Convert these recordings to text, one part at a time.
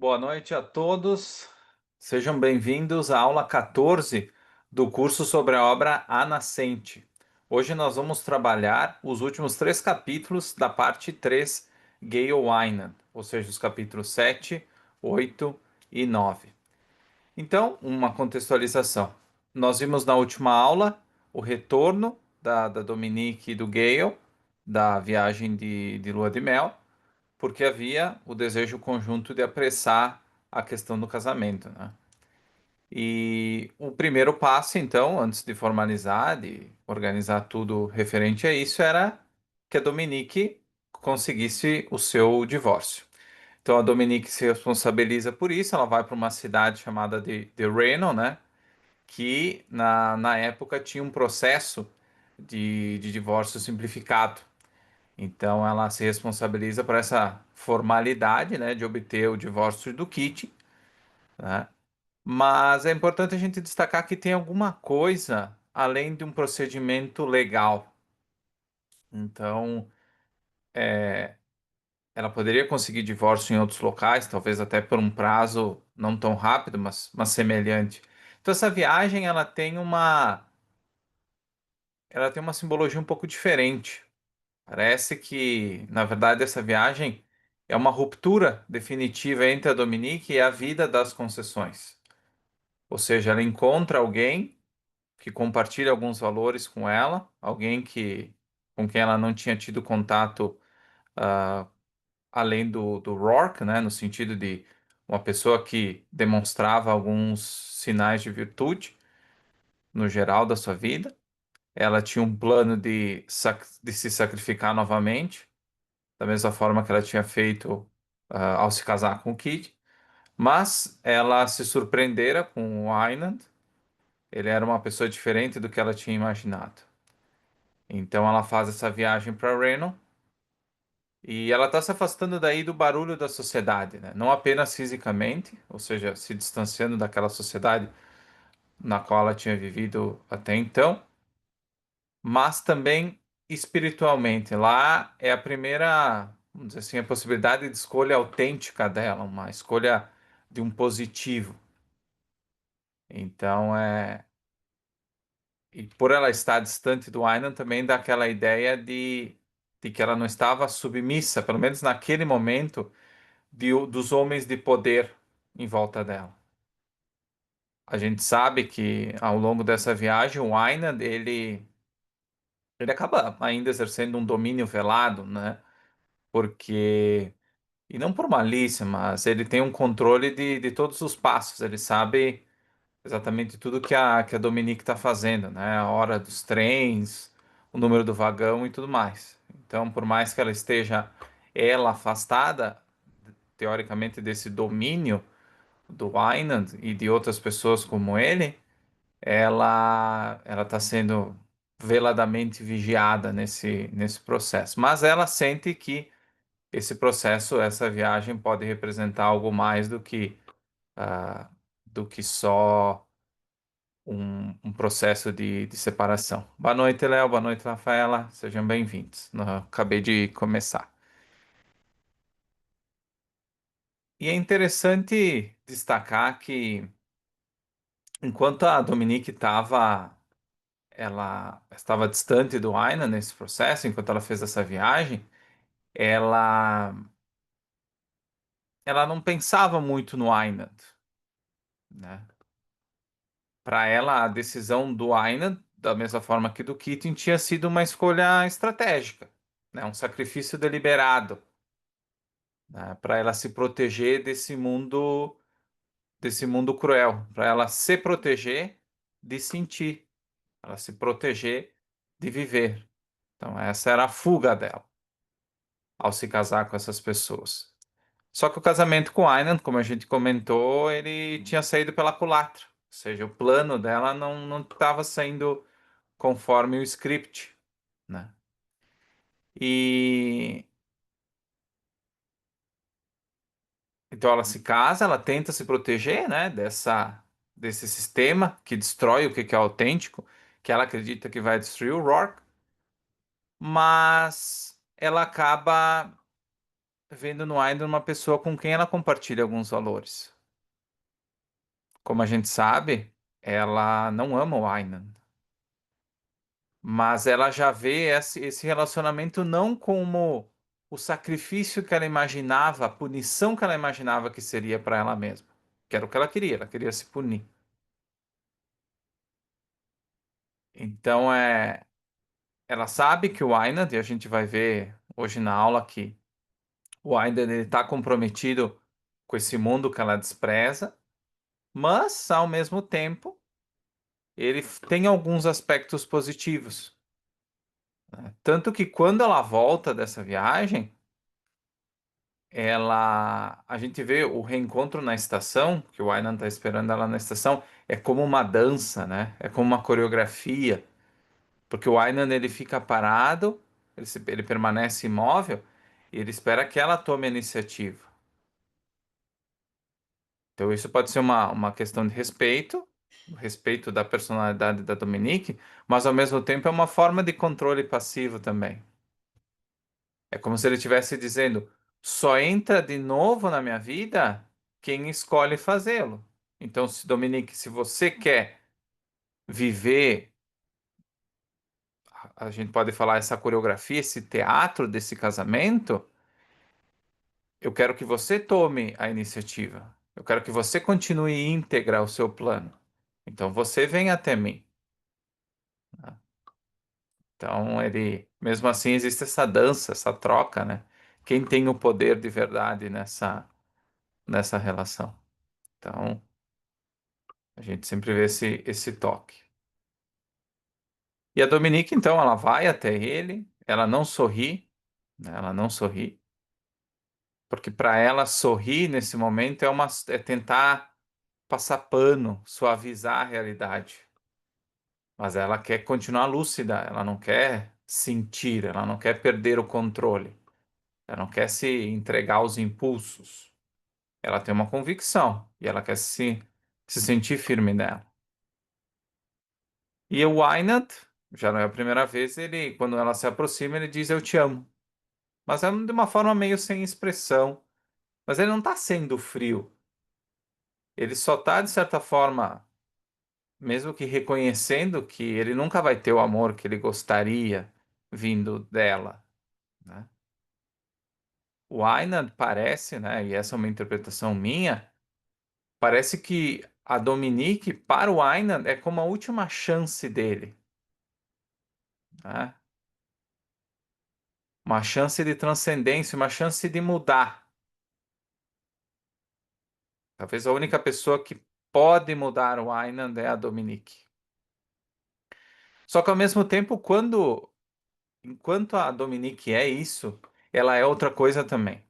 Boa noite a todos. Sejam bem-vindos à aula 14 do curso sobre a obra A Nascente. Hoje nós vamos trabalhar os últimos três capítulos da parte 3, Gale Winan, ou seja, os capítulos 7, 8 e 9. Então, uma contextualização. Nós vimos na última aula o retorno da Dominique e do Gale, da viagem de lua de mel, porque havia o desejo conjunto de apressar a questão do casamento, né? E o primeiro passo, então, antes de formalizar, de organizar tudo referente a isso, era que a Dominique conseguisse o seu divórcio. Então a Dominique se responsabiliza por isso, ela vai para uma cidade chamada de Reno, né? Que na época tinha um processo de divórcio simplificado. Então ela se responsabiliza por essa formalidade, né, de obter o divórcio do Kit, né? Mas é importante a gente destacar que tem alguma coisa além de um procedimento legal. Então, ela poderia conseguir divórcio em outros locais, talvez até por um prazo não tão rápido, mas semelhante. Então essa viagem ela tem uma simbologia um pouco diferente. Parece que, na verdade, essa viagem é uma ruptura definitiva entre a Dominique e a vida das concessões. Ou seja, ela encontra alguém que compartilha alguns valores com ela, alguém com quem ela não tinha tido contato, ah, além do Rourke, né, no sentido de uma pessoa que demonstrava alguns sinais de virtude no geral da sua vida. Ela tinha um plano de se sacrificar novamente da mesma forma que ela tinha feito ao se casar com o Kid, mas ela se surpreendera com o Ayland. Ele era uma pessoa diferente do que ela tinha imaginado. Então ela faz essa viagem para Reno e ela está se afastando daí do barulho da sociedade, né? Não apenas fisicamente, ou seja, se distanciando daquela sociedade na qual ela tinha vivido até então, mas também espiritualmente. Lá é a primeira, vamos dizer assim, a possibilidade de escolha autêntica dela, uma escolha de um positivo. Então, e por ela estar distante do Aynan, também dá aquela ideia de que ela não estava submissa, pelo menos naquele momento, dos homens de poder em volta dela. A gente sabe que ao longo dessa viagem, o Aynan, ele acaba ainda exercendo um domínio velado, né? Porque, e não por malícia, mas ele tem um controle de todos os passos, ele sabe exatamente tudo que a Dominique está fazendo, né? A hora dos trens, o número do vagão e tudo mais. Então, por mais que ela esteja afastada, teoricamente, desse domínio do Aynan e de outras pessoas como ele, ela está sendo veladamente vigiada nesse processo. Mas ela sente que esse processo, essa viagem pode representar algo mais ah, do que só um processo de separação. Boa noite, Léo. Boa noite, Rafaela. Sejam bem-vindos. Acabei de começar. E é interessante destacar que enquanto a Dominique ela estava distante do Aina nesse processo, enquanto ela fez essa viagem, ela, ela não pensava muito no Aina, né? Para ela, a decisão do Aynan, da mesma forma que do Keating, tinha sido uma escolha estratégica, né? Um sacrifício deliberado, né? Para ela se proteger desse mundo cruel, para ela se proteger de sentir, ela se proteger de viver. Então, essa era a fuga dela ao se casar com essas pessoas. Só que o casamento com Aynan, como a gente comentou, ele tinha saído pela culatra. Ou seja, o plano dela não estava saindo conforme o script, né? E então ela se casa, ela tenta se proteger, né, desse sistema que destrói o que é autêntico, que ela acredita que vai destruir o Rourke, mas ela acaba vendo no Aida uma pessoa com quem ela compartilha alguns valores. Como a gente sabe, ela não ama o Aynan, mas ela já vê esse relacionamento não como o sacrifício que ela imaginava, a punição que ela imaginava que seria para ela mesma, que era o que ela queria se punir. Então ela sabe que o Aynan, e a gente vai ver hoje na aula que o Aynan ele está comprometido com esse mundo que ela despreza, mas ao mesmo tempo ele tem alguns aspectos positivos. Tanto que quando ela volta dessa viagem, a gente vê o reencontro na estação, que o Aynan tá esperando ela na estação, é como uma dança, né? É como uma coreografia, porque o Aynan ele fica parado, ele permanece imóvel e ele espera que ela tome a iniciativa. Então isso pode ser uma questão de respeito, o respeito da personalidade da Dominique, mas ao mesmo tempo é uma forma de controle passivo também. É como se ele estivesse dizendo: só entra de novo na minha vida quem escolhe fazê-lo. Então, se Dominique, se você quer viver, a gente pode falar essa coreografia, esse teatro desse casamento, eu quero que você tome a iniciativa. Eu quero que você continue íntegra ao seu plano. Então, você vem até mim. Né? Então, mesmo assim, existe essa dança, essa troca, né? Quem tem o poder de verdade nessa relação? Então, a gente sempre vê esse toque. E a Dominique, então, ela vai até ele, ela não sorri, né? Ela não sorri, porque para ela sorrir nesse momento é tentar passar pano, suavizar a realidade. Mas ela quer continuar lúcida, ela não quer sentir, ela não quer perder o controle, ela não quer se entregar aos impulsos. Ela tem uma convicção e ela quer se sentir firme nela. E o Wynand, já não é a primeira vez, quando ela se aproxima, ele diz eu te amo. Mas é de uma forma meio sem expressão. Mas ele não está sendo frio. Ele só está, de certa forma, mesmo que reconhecendo que ele nunca vai ter o amor que ele gostaria vindo dela, né? O Wynand parece, né, e essa é uma interpretação minha, parece que a Dominique, para o Wynand, é como a última chance dele, né? Uma chance de transcendência, uma chance de mudar. Talvez a única pessoa que pode mudar o Aynan é a Dominique. Só que ao mesmo tempo, enquanto a Dominique é isso, ela é outra coisa também.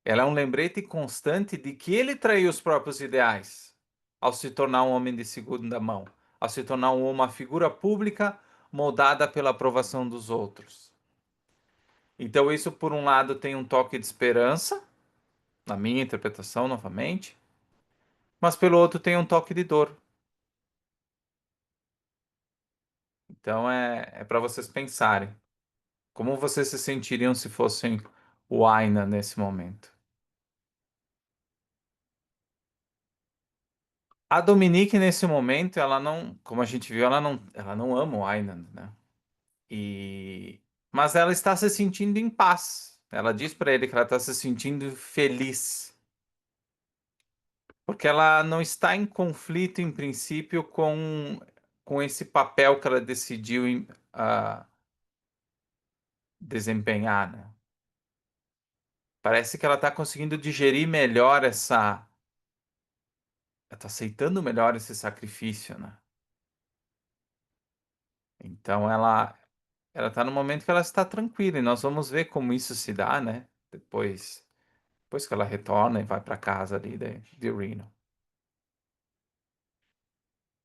Ela é um lembrete constante de que ele traiu os próprios ideais ao se tornar um homem de segunda mão, ao se tornar uma figura pública moldada pela aprovação dos outros. Então, isso, por um lado, tem um toque de esperança, na minha interpretação, novamente, mas pelo outro, tem um toque de dor. Então, é para vocês pensarem. Como vocês se sentiriam se fossem o Aina nesse momento? A Dominique, nesse momento, ela não, como a gente viu, ela não ama o Aynan, né? E, mas ela está se sentindo em paz. Ela diz para ele que ela está se sentindo feliz, porque ela não está em conflito, em princípio, com esse papel que ela decidiu desempenhar, né? Parece que ela está conseguindo digerir melhor ela está aceitando melhor esse sacrifício, né? Então ela está no momento que ela está tranquila e nós vamos ver como isso se dá, né? Depois que ela retorna e vai para casa ali de Reno.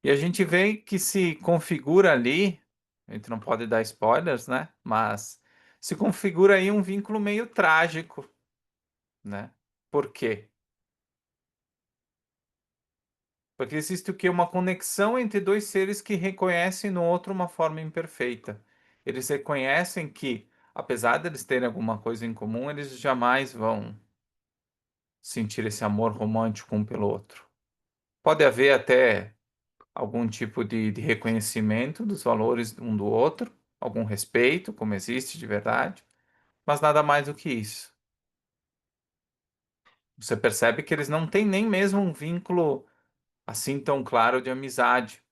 E a gente vê que se configura ali, a gente não pode dar spoilers, né? Mas se configura aí um vínculo meio trágico, né? Por quê? Porque existe o quê? Uma conexão entre dois seres que reconhecem no outro uma forma imperfeita. Eles reconhecem que apesar deles terem alguma coisa em comum, eles jamais vão sentir esse amor romântico um pelo outro. Pode haver até algum tipo de reconhecimento dos valores um do outro, algum respeito, como existe de verdade, mas nada mais do que isso. Você percebe que eles não têm nem mesmo um vínculo assim tão claro de amizade,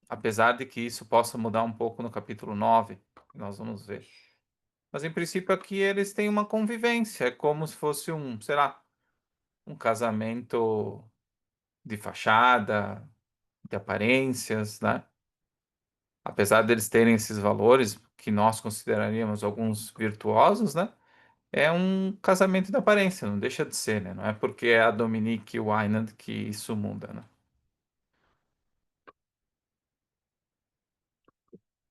apesar de que isso possa mudar um pouco no capítulo 9, que nós vamos ver. Mas em princípio aqui eles têm uma convivência, é como se fosse um, sei lá, um casamento de fachada, de aparências, né? Apesar deles terem esses valores que nós consideraríamos alguns virtuosos, né? É um casamento de aparência, não deixa de ser, né? Não é porque é a Dominique e o Einand que isso muda, né?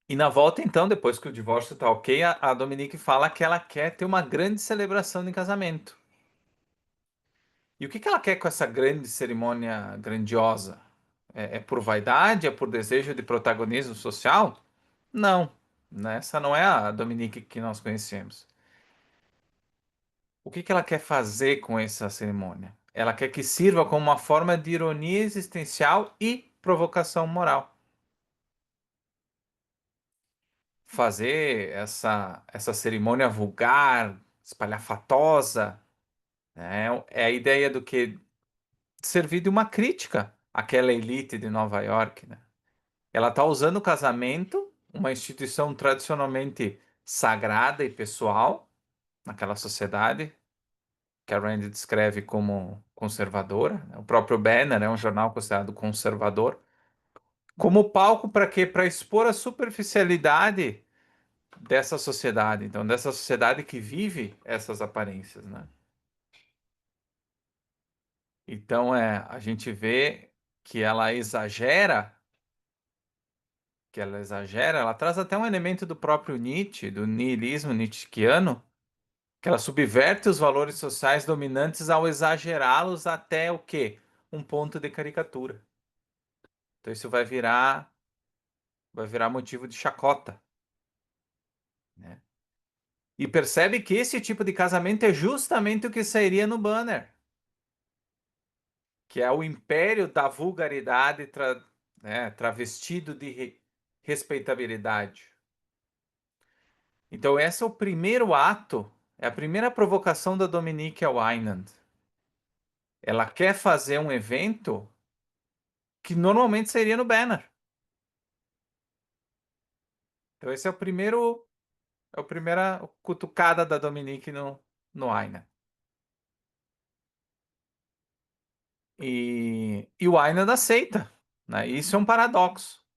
E na volta, então, depois que o divórcio tá ok, a Dominique fala que ela quer ter uma grande celebração de casamento. E o que que ela quer com essa grande cerimônia grandiosa? É por vaidade? É por desejo de protagonismo social? Não, né? Essa não é a Dominique que nós conhecemos. O que que ela quer fazer com essa cerimônia? Ela quer que sirva como uma forma de ironia existencial e provocação moral. Fazer essa cerimônia vulgar, espalhafatosa, né? É a ideia do que servir de uma crítica àquela elite de Nova York, né? Ela está usando o casamento, uma instituição tradicionalmente sagrada e pessoal naquela sociedade, que a Rand descreve como conservadora, né? O próprio Banner é um jornal considerado conservador, como palco para quê? Para expor a superficialidade dessa sociedade, então, dessa sociedade que vive essas aparências, né? Então, a gente vê que ela traz até um elemento do próprio Nietzsche, do niilismo nietzscheano, que ela subverte os valores sociais dominantes ao exagerá-los até o quê? Um ponto de caricatura. Então isso vai virar motivo de chacota, né? E percebe que esse tipo de casamento é justamente o que sairia no banner, que é o império da vulgaridade né, travestido de respeitabilidade. Então esse é o primeiro ato, é a primeira provocação da Dominique ao Einand. Ela quer fazer um evento que normalmente seria no banner. Então esse é a primeira cutucada da Dominique no Aynan. E o Aynan aceita, né? Isso é um paradoxo.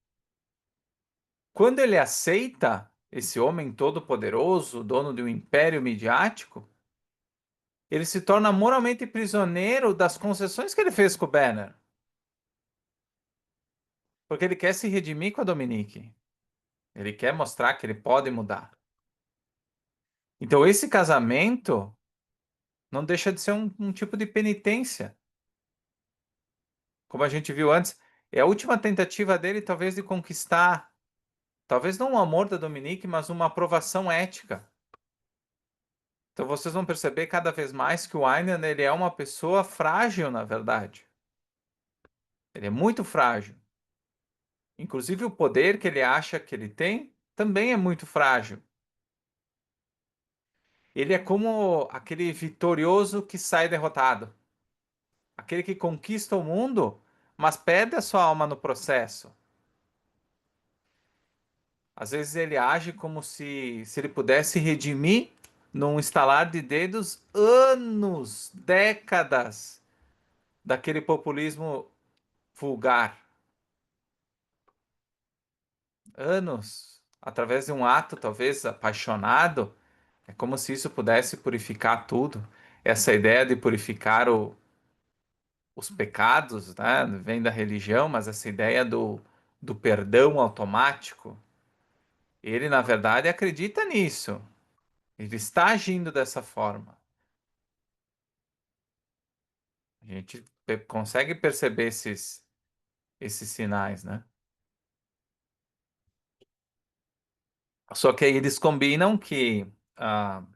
Quando ele aceita esse homem todo-poderoso, dono de um império midiático, ele se torna moralmente prisioneiro das concessões que ele fez com o Banner, porque ele quer se redimir com a Dominique. Ele quer mostrar que ele pode mudar. Então esse casamento não deixa de ser um tipo de penitência. Como a gente viu antes, é a última tentativa dele, talvez, de conquistar, talvez não o amor da Dominique, mas uma aprovação ética. Então vocês vão perceber cada vez mais que o Aynan, ele é uma pessoa frágil, na verdade. Ele é muito frágil. Inclusive o poder que ele acha que ele tem também é muito frágil. Ele é como aquele vitorioso que sai derrotado, aquele que conquista o mundo, mas perde a sua alma no processo. Às vezes ele age como se ele pudesse redimir num estalar de dedos anos, décadas daquele populismo vulgar. Anos, através de um ato talvez apaixonado, é como se isso pudesse purificar tudo. Essa ideia de purificar os pecados, né, vem da religião, mas essa ideia do perdão automático, ele na verdade acredita nisso. Ele está agindo dessa forma. A gente consegue perceber esses sinais, né? Só que aí eles combinam que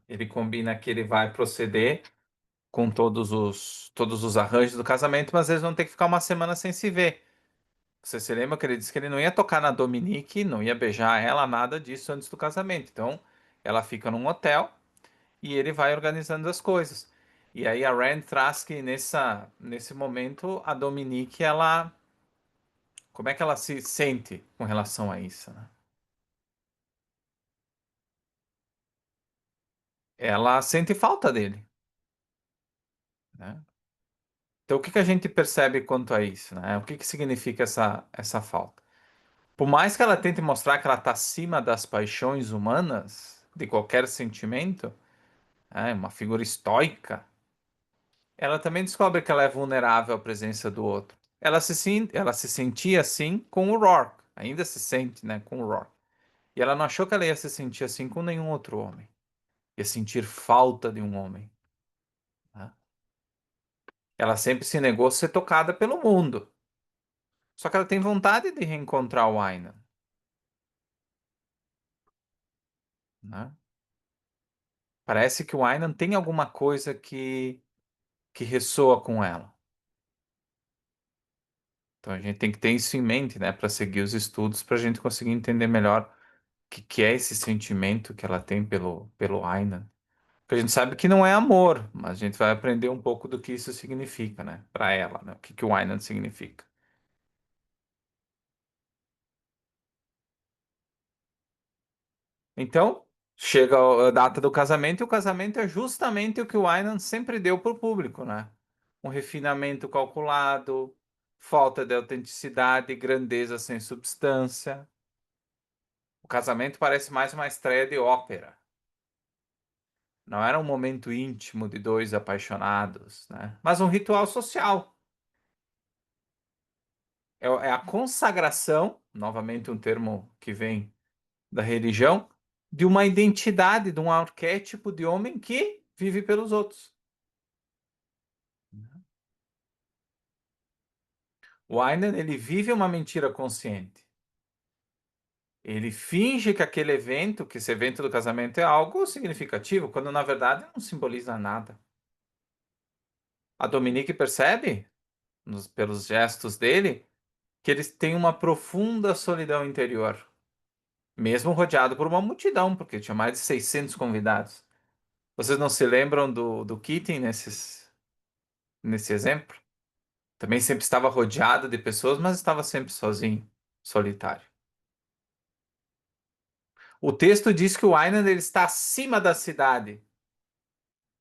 Ele combina que ele vai proceder com todos os arranjos do casamento, mas eles vão ter que ficar uma semana sem se ver. Você se lembra que ele disse que ele não ia tocar na Dominique, não ia beijar ela, nada disso antes do casamento. Então, ela fica num hotel e ele vai organizando as coisas. E aí a Rand traz que nesse momento a Dominique, como é que ela se sente com relação a isso, né? Ela sente falta dele, né? Então, o que que a gente percebe quanto a isso, né? O que que significa essa falta? Por mais que ela tente mostrar que ela está acima das paixões humanas, de qualquer sentimento, uma figura estoica, ela também descobre que ela é vulnerável à presença do outro. Ela se sentia assim com o Rourke, ainda se sente, né, com o Rourke. E ela não achou que ela ia se sentir assim com nenhum outro homem. Ia sentir falta de um homem, né? Ela sempre se negou a ser tocada pelo mundo. Só que ela tem vontade de reencontrar o Aynan, né? Parece que o Aynan tem alguma coisa que ressoa com ela. Então a gente tem que ter isso em mente, né, para seguir os estudos, para a gente conseguir entender melhor o que é esse sentimento que ela tem pelo Aynan. Porque a gente sabe que não é amor, mas a gente vai aprender um pouco do que isso significa, né, para ela, né, o que o Aynan significa. Então, chega a data do casamento e o casamento é justamente o que o Aynan sempre deu para o público, né? Um refinamento calculado, falta de autenticidade, grandeza sem substância. O casamento parece mais uma estreia de ópera. Não era um momento íntimo de dois apaixonados, né? Mas um ritual social. É a consagração, novamente um termo que vem da religião, de uma identidade, de um arquétipo de homem que vive pelos outros. O Aynan, ele vive uma mentira consciente. Ele finge que aquele evento, que esse evento do casamento é algo significativo, quando na verdade não simboliza nada. A Dominique percebe, pelos gestos dele, que eles têm uma profunda solidão interior, mesmo rodeado por uma multidão, porque tinha mais de 600 convidados. Vocês não se lembram do Keating nesse exemplo? Também sempre estava rodeado de pessoas, mas estava sempre sozinho, solitário. O texto diz que o Aynan ele está acima da cidade,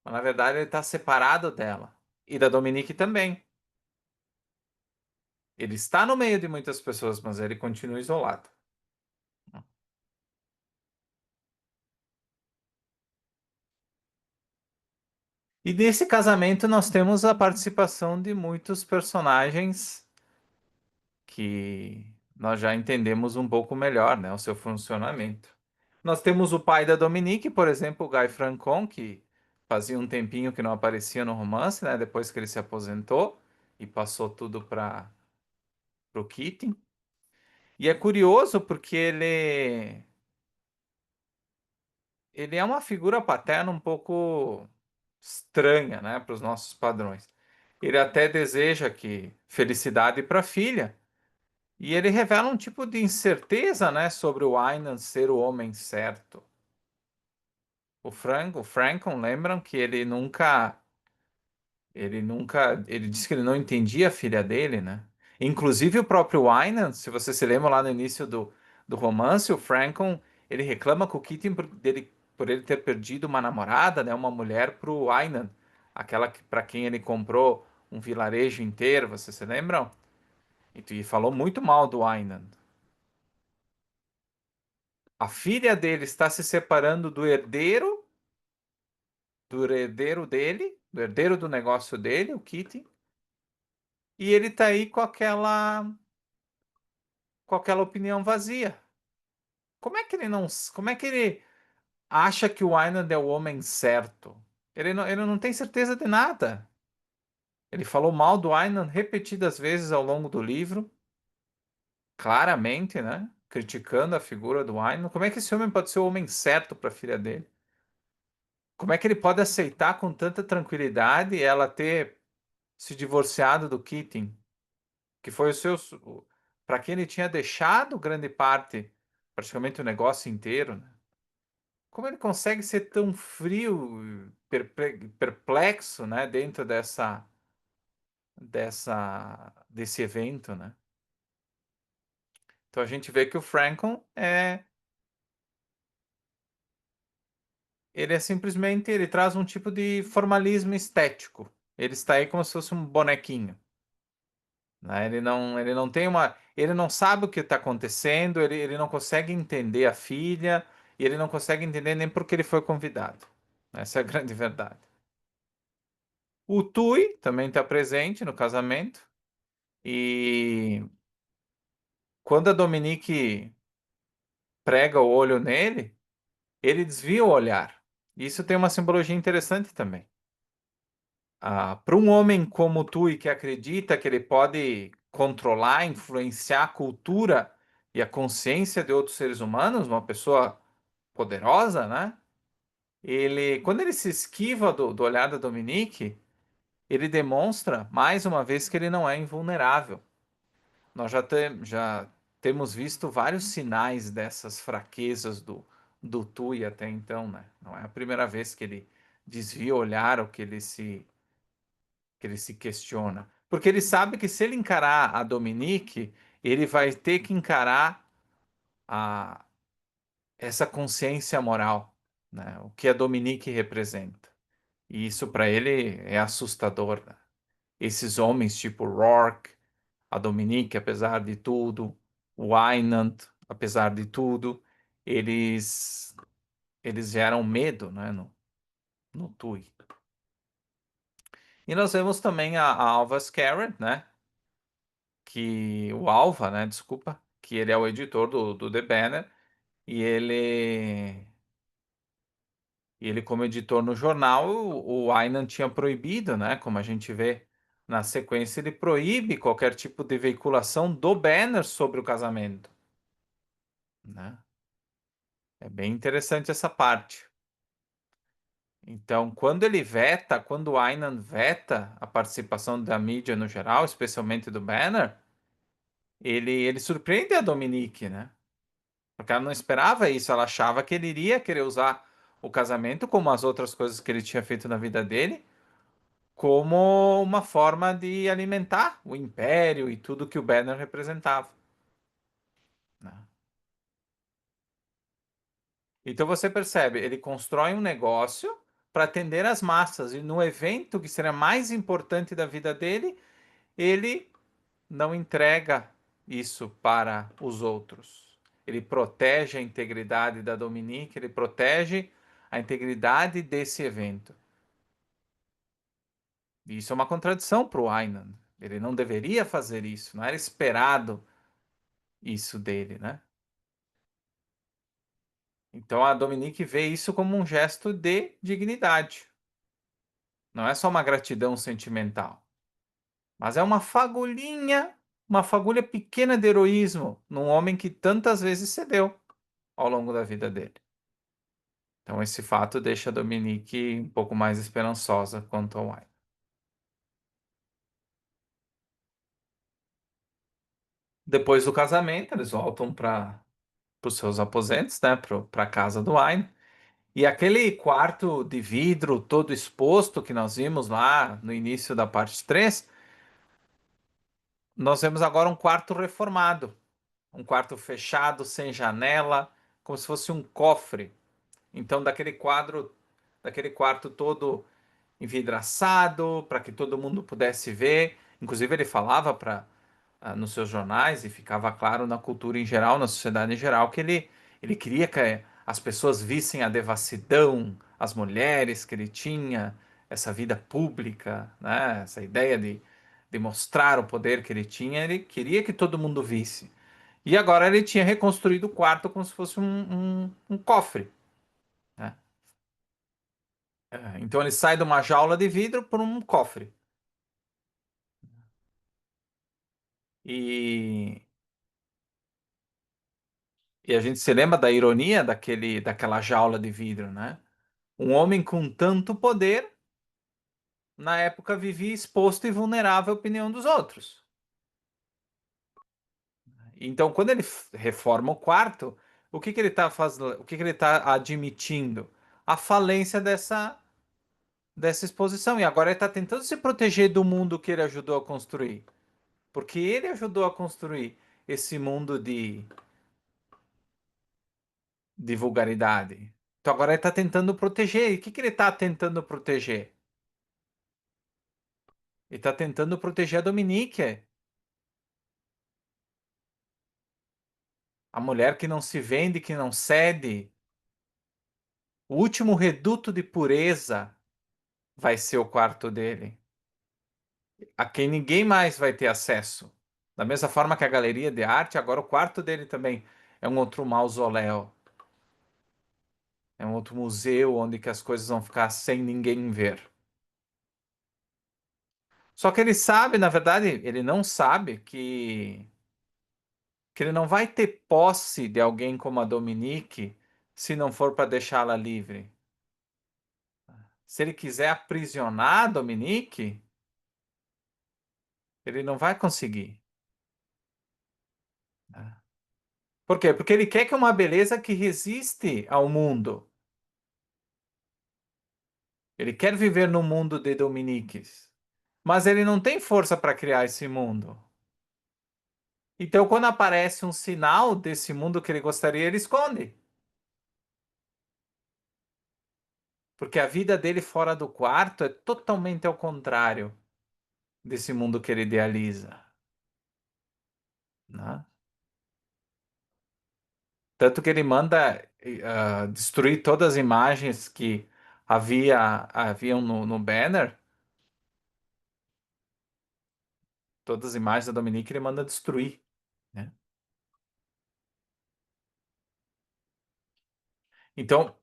mas na verdade ele está separado dela. E da Dominique também. Ele está no meio de muitas pessoas, mas ele continua isolado. E nesse casamento nós temos a participação de muitos personagens que nós já entendemos um pouco melhor, né, o seu funcionamento. Nós temos o pai da Dominique, por exemplo, o Guy Francon, que fazia um tempinho que não aparecia no romance, né, depois que ele se aposentou e passou tudo para o Keating. E é curioso porque ele é uma figura paterna um pouco estranha, né, para os nossos padrões. Ele até deseja que felicidade para a filha, e ele revela um tipo de incerteza, né, sobre o Aynan ser o homem certo. O Frankon, lembram que ele disse que ele não entendia a filha dele, né? Inclusive o próprio Aynan, se você se lembra lá no início do romance, o Frankon, ele reclama com o Keating por ele ter perdido uma namorada, né, uma mulher para o Aynan, aquela para quem ele comprou um vilarejo inteiro, vocês se lembram? E falou muito mal do Aynan. A filha dele está se separando do herdeiro dele, do herdeiro do negócio dele, o Keating, e ele tá aí com aquela opinião vazia. Como é que ele acha que o Aynan é o homem certo? Ele não tem certeza de nada. Ele falou mal do Aynan repetidas vezes ao longo do livro, claramente, né? Criticando a figura do Aynan. Como é que esse homem pode ser o homem certo para a filha dele? como é que ele pode aceitar com tanta tranquilidade ela ter se divorciado do Keating, que foi o seu, para quem ele tinha deixado grande parte, praticamente o negócio inteiro, né? Como ele consegue ser tão frio, perplexo, né, dentro desse evento, né? Então a gente vê que o Franklin ele é simplesmente, ele traz um tipo de formalismo estético. Ele está aí como se fosse um bonequinho, né? Ele não tem uma, ele não sabe o que está acontecendo, ele não consegue entender a filha, e ele não consegue entender nem porque ele foi convidado. Essa é a grande verdade. O Tui também está presente no casamento, e quando a Dominique prega o olho nele, ele desvia o olhar. Isso tem uma simbologia interessante também. Para um homem como tu e que acredita que ele pode controlar, influenciar a cultura e a consciência de outros seres humanos, uma pessoa poderosa, né? Quando ele se esquiva do olhar da Dominique, ele demonstra mais uma vez que ele não é invulnerável. Nós já temos visto vários sinais dessas fraquezas do Tui até então, né? Não é a primeira vez que ele desvia o olhar ou que ele se questiona. Porque ele sabe que se ele encarar a Dominique, ele vai ter que encarar a, essa consciência moral, né? O que a Dominique representa. E isso para ele é assustador, né? Esses homens tipo Rourke, a Dominique, apesar de tudo, o Einand, apesar de tudo, eles eles geram medo, né, no Tui. E nós vemos também a Alva Scarrett, né, que o Alva, né, desculpa, que ele é o editor do The Banner e ele como editor no jornal, o Aynan tinha proibido, né, como a gente vê na sequência, ele proíbe qualquer tipo de veiculação do Banner sobre o casamento, né? É bem interessante essa parte. Então, quando o Aynan veta a participação da mídia no geral, especialmente do Banner, ele surpreende a Dominique, né? Porque ela não esperava isso, ela achava que ele iria querer usar o casamento, como as outras coisas que ele tinha feito na vida dele, como uma forma de alimentar o império e tudo que o Banner representava, né? Então você percebe, ele constrói um negócio para atender as massas, e no evento que seria mais importante da vida dele, ele não entrega isso para os outros. Ele protege a integridade da Dominique, ele protege a integridade desse evento. E isso é uma contradição para o Aynan. Ele não deveria fazer isso, não era esperado isso dele, né? Então a Dominique vê isso como um gesto de dignidade. Não é só uma gratidão sentimental, mas é uma fagulha pequena de heroísmo num homem que tantas vezes cedeu ao longo da vida dele. Então, esse fato deixa a Dominique um pouco mais esperançosa quanto ao Wine. Depois do casamento, eles voltam para os seus aposentos, né, para a casa do Wine. E aquele quarto de vidro todo exposto que nós vimos lá no início da parte 3, nós vemos agora um quarto reformado, um quarto fechado, sem janela, como se fosse um cofre. Então, daquele quarto todo envidraçado, para que todo mundo pudesse ver. Inclusive, ele falava nos seus jornais, e ficava claro na cultura em geral, na sociedade em geral, que ele queria que as pessoas vissem a devassidão, as mulheres que ele tinha, essa vida pública, né? Essa ideia de mostrar o poder que ele tinha, ele queria que todo mundo visse. E agora ele tinha reconstruído o quarto como se fosse um cofre, né? Então ele sai de uma jaula de vidro para um cofre. E, e a gente se lembra da ironia daquela jaula de vidro, né? Um homem com tanto poder, na época vivia exposto e vulnerável à opinião dos outros. Então, quando ele reforma o quarto, o que que ele está fazendo? O que que ele está admitindo? A falência dessa exposição. E agora ele está tentando se proteger do mundo que ele ajudou a construir. Porque ele ajudou a construir esse mundo de vulgaridade. Então agora ele está tentando proteger. E o que que ele está tentando proteger? Ele está tentando proteger a Dominique, a mulher que não se vende, que não cede. O último reduto de pureza vai ser o quarto dele, a quem ninguém mais vai ter acesso. Da mesma forma que a galeria de arte, agora o quarto dele também é um outro mausoléu, é um outro museu onde que as coisas vão ficar sem ninguém ver. Só que ele sabe, na verdade, ele não sabe que ele não vai ter posse de alguém como a Dominique se não for para deixá-la livre. Se ele quiser aprisionar a Dominique, ele não vai conseguir, né? Por quê? Porque ele quer que uma beleza que resiste ao mundo. Ele quer viver no mundo de Dominiques, mas ele não tem força para criar esse mundo. Então, quando aparece um sinal desse mundo que ele gostaria, ele esconde. Porque a vida dele fora do quarto é totalmente ao contrário desse mundo que ele idealiza, né? Tanto que ele manda destruir todas as imagens que haviam no banner, todas as imagens da Dominique ele manda destruir, né? Então,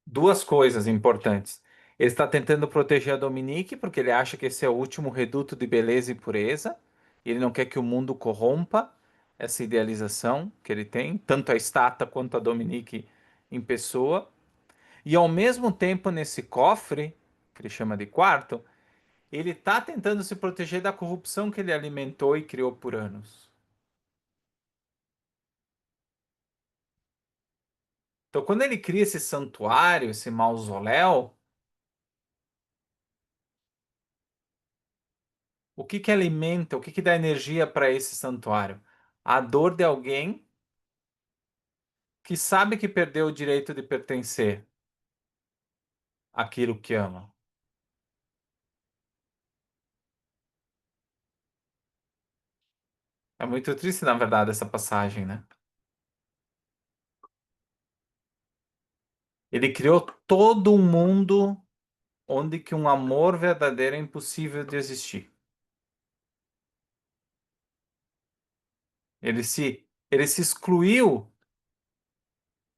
duas coisas importantes. Ele está tentando proteger a Dominique porque ele acha que esse é o último reduto de beleza e pureza. E ele não quer que o mundo corrompa essa idealização que ele tem, tanto a estátua quanto a Dominique em pessoa. E ao mesmo tempo, nesse cofre, que ele chama de quarto, ele está tentando se proteger da corrupção que ele alimentou e criou por anos. Então, quando ele cria esse santuário, esse mausoléu, o que que alimenta, o que que dá energia para esse santuário? A dor de alguém que sabe que perdeu o direito de pertencer àquilo que ama. É muito triste, na verdade, essa passagem, né? Ele criou todo um mundo onde que um amor verdadeiro é impossível de existir. Ele se excluiu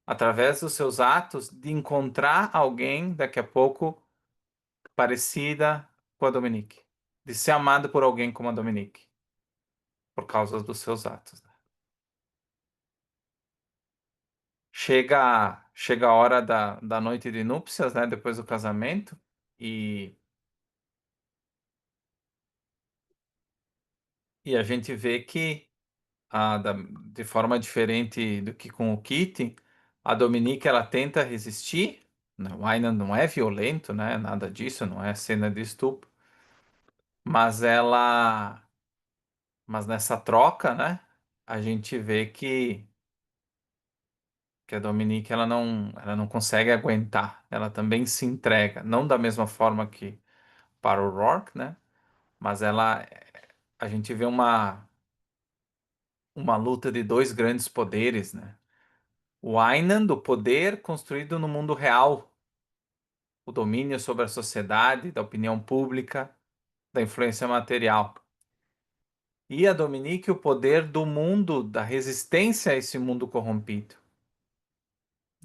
através dos seus atos de encontrar alguém daqui a pouco parecida com a Dominique, de ser amado por alguém como a Dominique, por causa dos seus atos, né? Chega a hora da noite de núpcias, né? Depois do casamento, e, e a gente vê que de forma diferente do que com o Kitty, a Dominique ela tenta resistir. Né? O Ainan não é violento, né? Nada disso, não é cena de estupro, mas mas nessa troca, né? A gente vê que a Dominique ela não consegue aguentar, ela também se entrega, não da mesma forma que para o Rourke, né? Mas a gente vê uma luta de dois grandes poderes, né? O Ainan, do poder construído no mundo real, o domínio sobre a sociedade, da opinião pública, da influência material. E a Dominique, o poder do mundo, da resistência a esse mundo corrompido.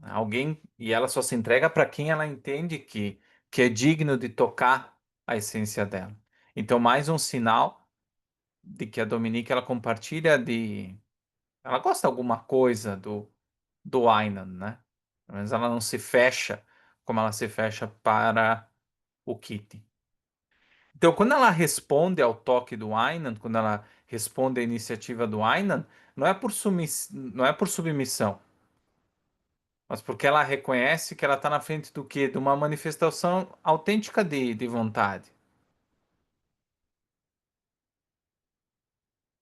Alguém, e ela só se entrega para quem ela entende que é digno de tocar a essência dela. Então, mais um sinal de que a Dominique ela compartilha ela gosta de alguma coisa do Aynan, né? Mas ela não se fecha como ela se fecha para o Kitty. Então, quando ela responde ao toque do Aynan, quando ela responde à iniciativa do Aynan, não é por submissão, mas porque ela reconhece que ela está na frente do quê? De uma manifestação autêntica de vontade.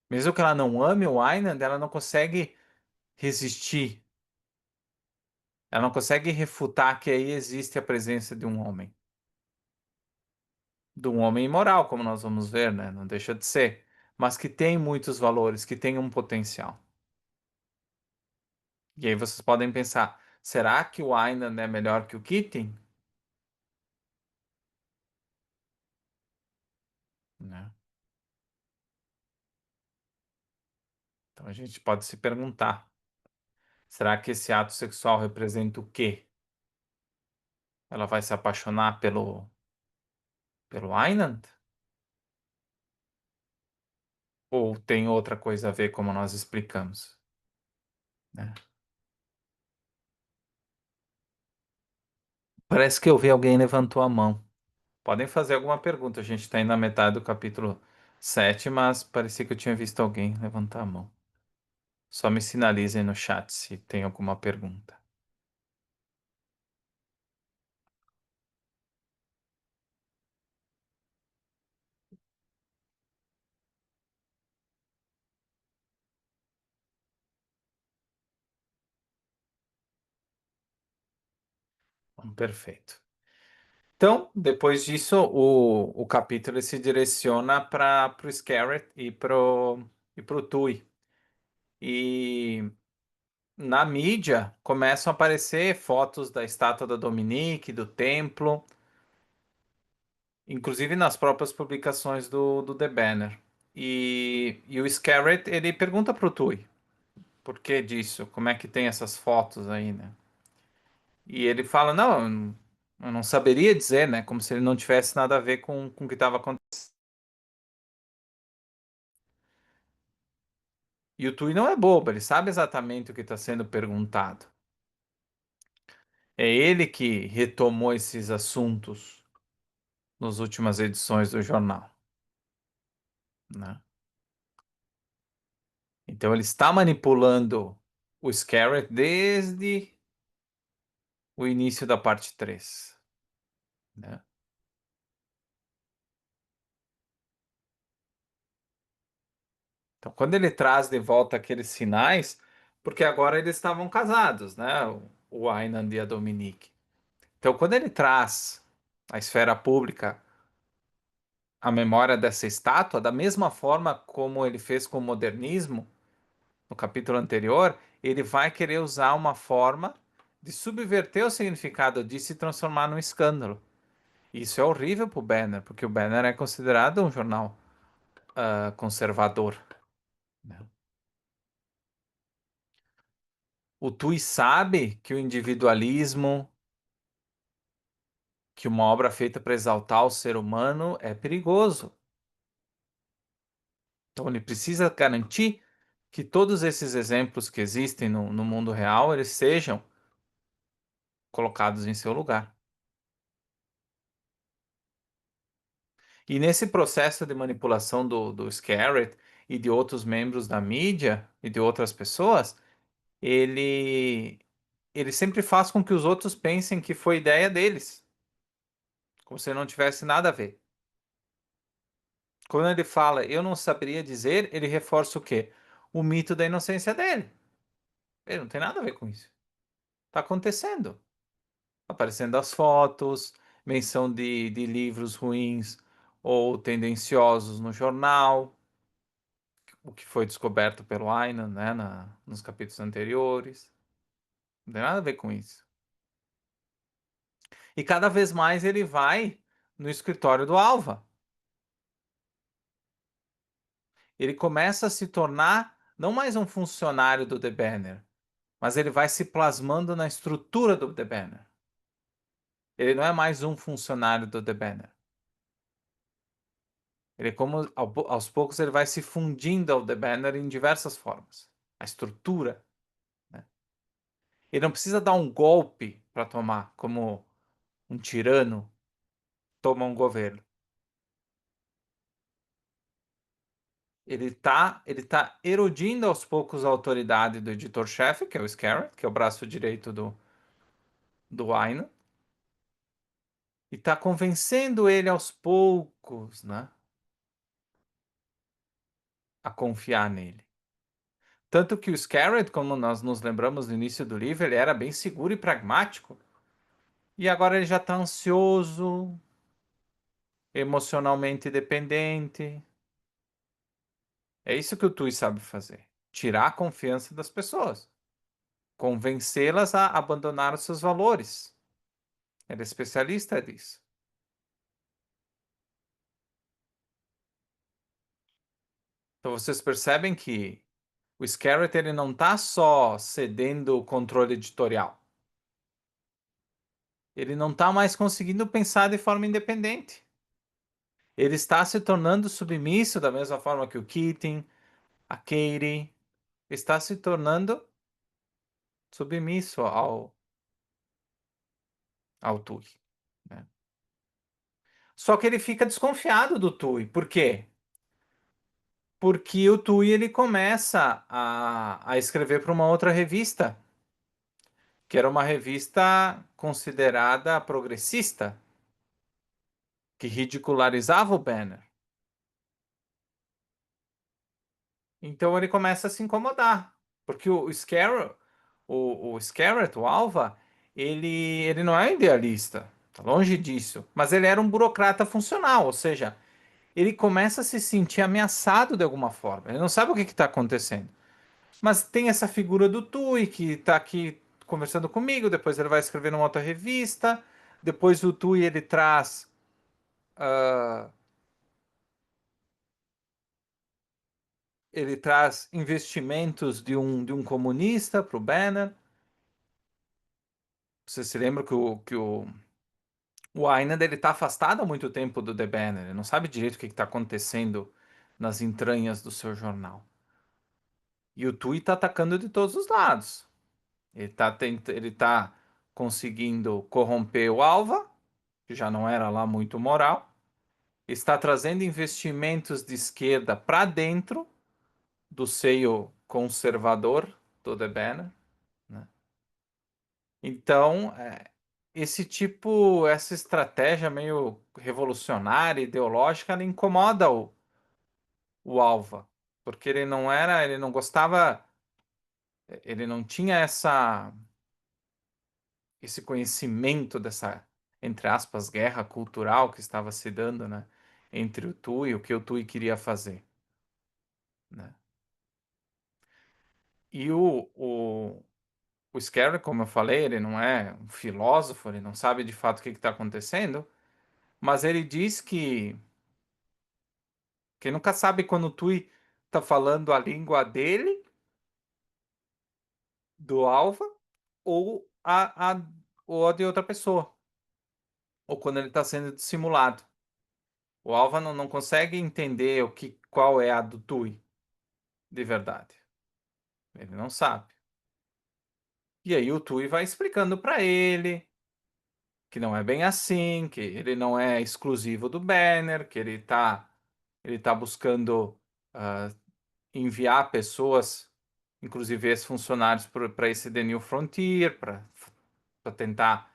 Mesmo que ela não ame o Aynan, ela não consegue resistir. Ela não consegue refutar que aí existe a presença de um homem. De um homem imoral, como nós vamos ver, né? Não deixa de ser. Mas que tem muitos valores, que tem um potencial. E aí vocês podem pensar, será que o Aynan é melhor que o Keating? Né? Então a gente pode se perguntar, será que esse ato sexual representa o quê? Ela vai se apaixonar pelo Aynan? Ou tem outra coisa a ver, como nós explicamos? Né? Parece que eu vi alguém levantou a mão. Podem fazer alguma pergunta. A gente está indo na metade do capítulo 7, mas parecia que eu tinha visto alguém levantar a mão. Só me sinalizem no chat se tem alguma pergunta. Bom, perfeito. Então, depois disso, o capítulo ele se direciona para o Scarrett e pro Tui. E na mídia começam a aparecer fotos da estátua da Dominique, do templo, inclusive nas próprias publicações do The Banner. E o Scarrett, ele pergunta pro Tui, por que disso? Como é que tem essas fotos aí, né? E ele fala, não, eu não saberia dizer, né? Como se ele não tivesse nada a ver com o que estava acontecendo. E o Tui não é bobo, ele sabe exatamente o que está sendo perguntado. É ele que retomou esses assuntos nas últimas edições do jornal, né? Então ele está manipulando o Scarrett desde o início da parte 3, né? Então quando ele traz de volta aqueles sinais, porque agora eles estavam casados, né? O Aynan e a Dominique. Então quando ele traz à esfera pública a memória dessa estátua, da mesma forma como ele fez com o modernismo, no capítulo anterior, ele vai querer usar uma forma de subverter o significado disso e transformar num escândalo. Isso é horrível para o Banner, porque o Banner é considerado um jornal conservador, né? O Tui sabe que o individualismo, que uma obra feita para exaltar o ser humano é perigoso. Então ele precisa garantir que todos esses exemplos que existem no mundo real, eles sejam colocados em seu lugar. E nesse processo de manipulação do Scarrett e de outros membros da mídia e de outras pessoas, ele, ele sempre faz com que os outros pensem que foi ideia deles, como se não tivesse nada a ver. Quando ele fala, eu não saberia dizer, ele reforça o quê? O mito da inocência dele. Ele não tem nada a ver com isso. Está acontecendo. Aparecendo as fotos, menção de livros ruins ou tendenciosos no jornal, o que foi descoberto pelo Aynan, né, nos capítulos anteriores. Não tem nada a ver com isso. E cada vez mais ele vai no escritório do Alva. Ele começa a se tornar não mais um funcionário do The Banner, mas ele vai se plasmando na estrutura do The Banner. Ele não é mais um funcionário do The Banner. Ele, como aos poucos, ele vai se fundindo ao The Banner em diversas formas. A estrutura, né? Ele não precisa dar um golpe para tomar, como um tirano, toma um governo. Ele tá erodindo aos poucos a autoridade do editor-chefe, que é o Scarrett, que é o braço direito do Aina, e tá convencendo ele aos poucos, né, a confiar nele. Tanto que o Scarrett, como nós nos lembramos no início do livro, ele era bem seguro e pragmático. E agora ele já está ansioso, emocionalmente dependente. É isso que o Tui sabe fazer: tirar a confiança das pessoas, convencê-las a abandonar os seus valores. Ele é especialista disso. Então vocês percebem que o Scarrett ele não está só cedendo o controle editorial. Ele não está mais conseguindo pensar de forma independente. Ele está se tornando submisso da mesma forma que o Keating, a Katie, está se tornando submisso ao Tui, né? Só que ele fica desconfiado do Tui. Por quê? Porque o Tui ele começa a escrever para uma outra revista, que era uma revista considerada progressista, que ridicularizava o Banner. Então ele começa a se incomodar, porque o Scarrett, o Alva, ele não é idealista, tá longe disso, mas ele era um burocrata funcional, ou seja, ele começa a se sentir ameaçado de alguma forma. Ele não sabe o que está acontecendo. Mas tem essa figura do Tui que está aqui conversando comigo, depois ele vai escrever numa outra revista, depois o Tui ah, ele traz investimentos de um comunista para o Banner. Você se lembra que o Einand ele está afastado há muito tempo do The Banner, ele não sabe direito o que está acontecendo nas entranhas do seu jornal. E o Tui está atacando de todos os lados. Ele tá conseguindo corromper o Alva, que já não era lá muito moral. Está trazendo investimentos de esquerda para dentro do seio conservador do The Banner, né? Então, essa estratégia meio revolucionária, ideológica, ela incomoda o Alva, porque ele não gostava, ele não tinha esse conhecimento dessa, entre aspas, guerra cultural que estava se dando, né, entre o Tui e o que o Tui queria fazer, né? E o Scarry, como eu falei, ele não é um filósofo, ele não sabe de fato o que está acontecendo, mas ele diz que nunca sabe quando o Tui está falando a língua dele, do Alva, ou ou a de outra pessoa, ou quando ele está sendo dissimulado. O Alva não consegue entender qual é a do Tui de verdade. Ele não sabe. E aí o Tui vai explicando para ele que não é bem assim, que ele não é exclusivo do Banner, que ele tá buscando ah, enviar pessoas, inclusive ex-funcionários, para esse The New Frontier, para tentar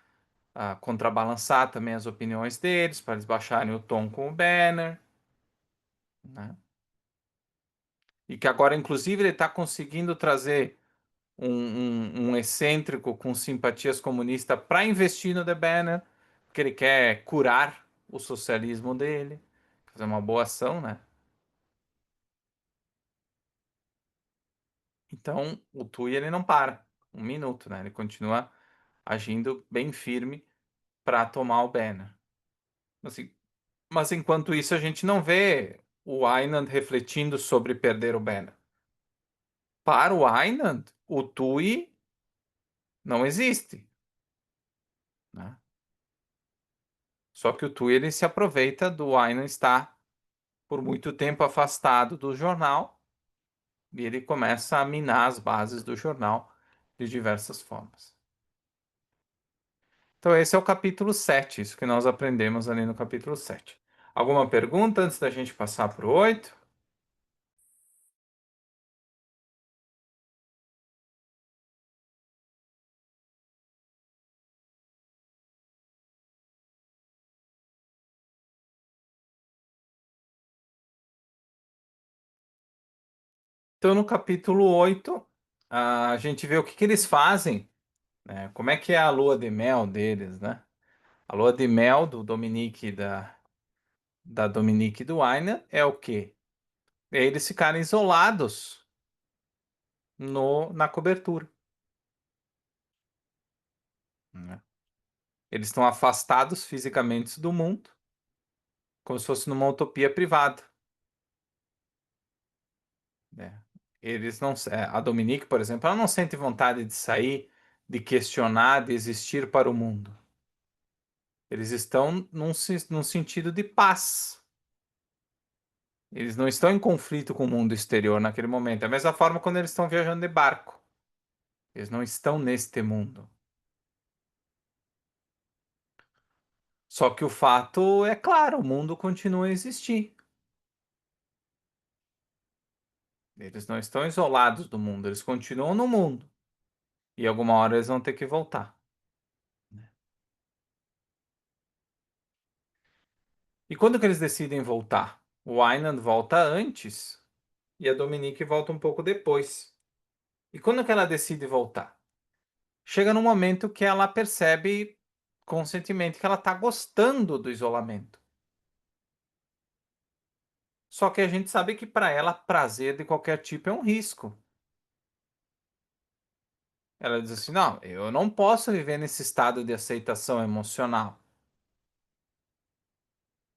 contrabalançar também as opiniões deles, para eles baixarem o tom com o Banner, né? E que agora, inclusive, ele está conseguindo trazer um excêntrico com simpatias comunistas para investir no The Banner, porque ele quer curar o socialismo dele, fazer uma boa ação, né? Então, o Tui ele não para um minuto, né? Ele continua agindo bem firme para tomar o Banner. Assim, mas enquanto isso, a gente não vê o Einand refletindo sobre perder o Banner. Para o Einand, o Tui não existe, né? Só que o Tui ele se aproveita do Einand estar por muito tempo afastado do jornal e ele começa a minar as bases do jornal de diversas formas. Então, esse é o capítulo 7, isso que nós aprendemos ali no capítulo 7. Alguma pergunta antes da gente passar para o 8? Então, no capítulo 8, a gente vê o que que eles fazem, né? Como é que é a lua de mel deles, né? A lua de mel do Dominique e da Dominique e do Aina é o quê? É eles ficarem isolados na cobertura, né? Eles estão afastados fisicamente do mundo, como se fosse numa utopia privada, né? Eles não, a Dominique, por exemplo, ela não sente vontade de sair, de questionar, de existir para o mundo. Eles estão num sentido de paz. Eles não estão em conflito com o mundo exterior naquele momento. Da mesma forma quando eles estão viajando de barco. Eles não estão neste mundo. Só que o fato é claro, o mundo continua a existir. Eles não estão isolados do mundo, eles continuam no mundo. E alguma hora eles vão ter que voltar. E quando que eles decidem voltar? O Aynan volta antes e a Dominique volta um pouco depois. E quando que ela decide voltar? Chega num momento que ela percebe conscientemente que ela está gostando do isolamento. Só que a gente sabe que para ela prazer de qualquer tipo é um risco. Ela diz assim: não, eu não posso viver nesse estado de aceitação emocional.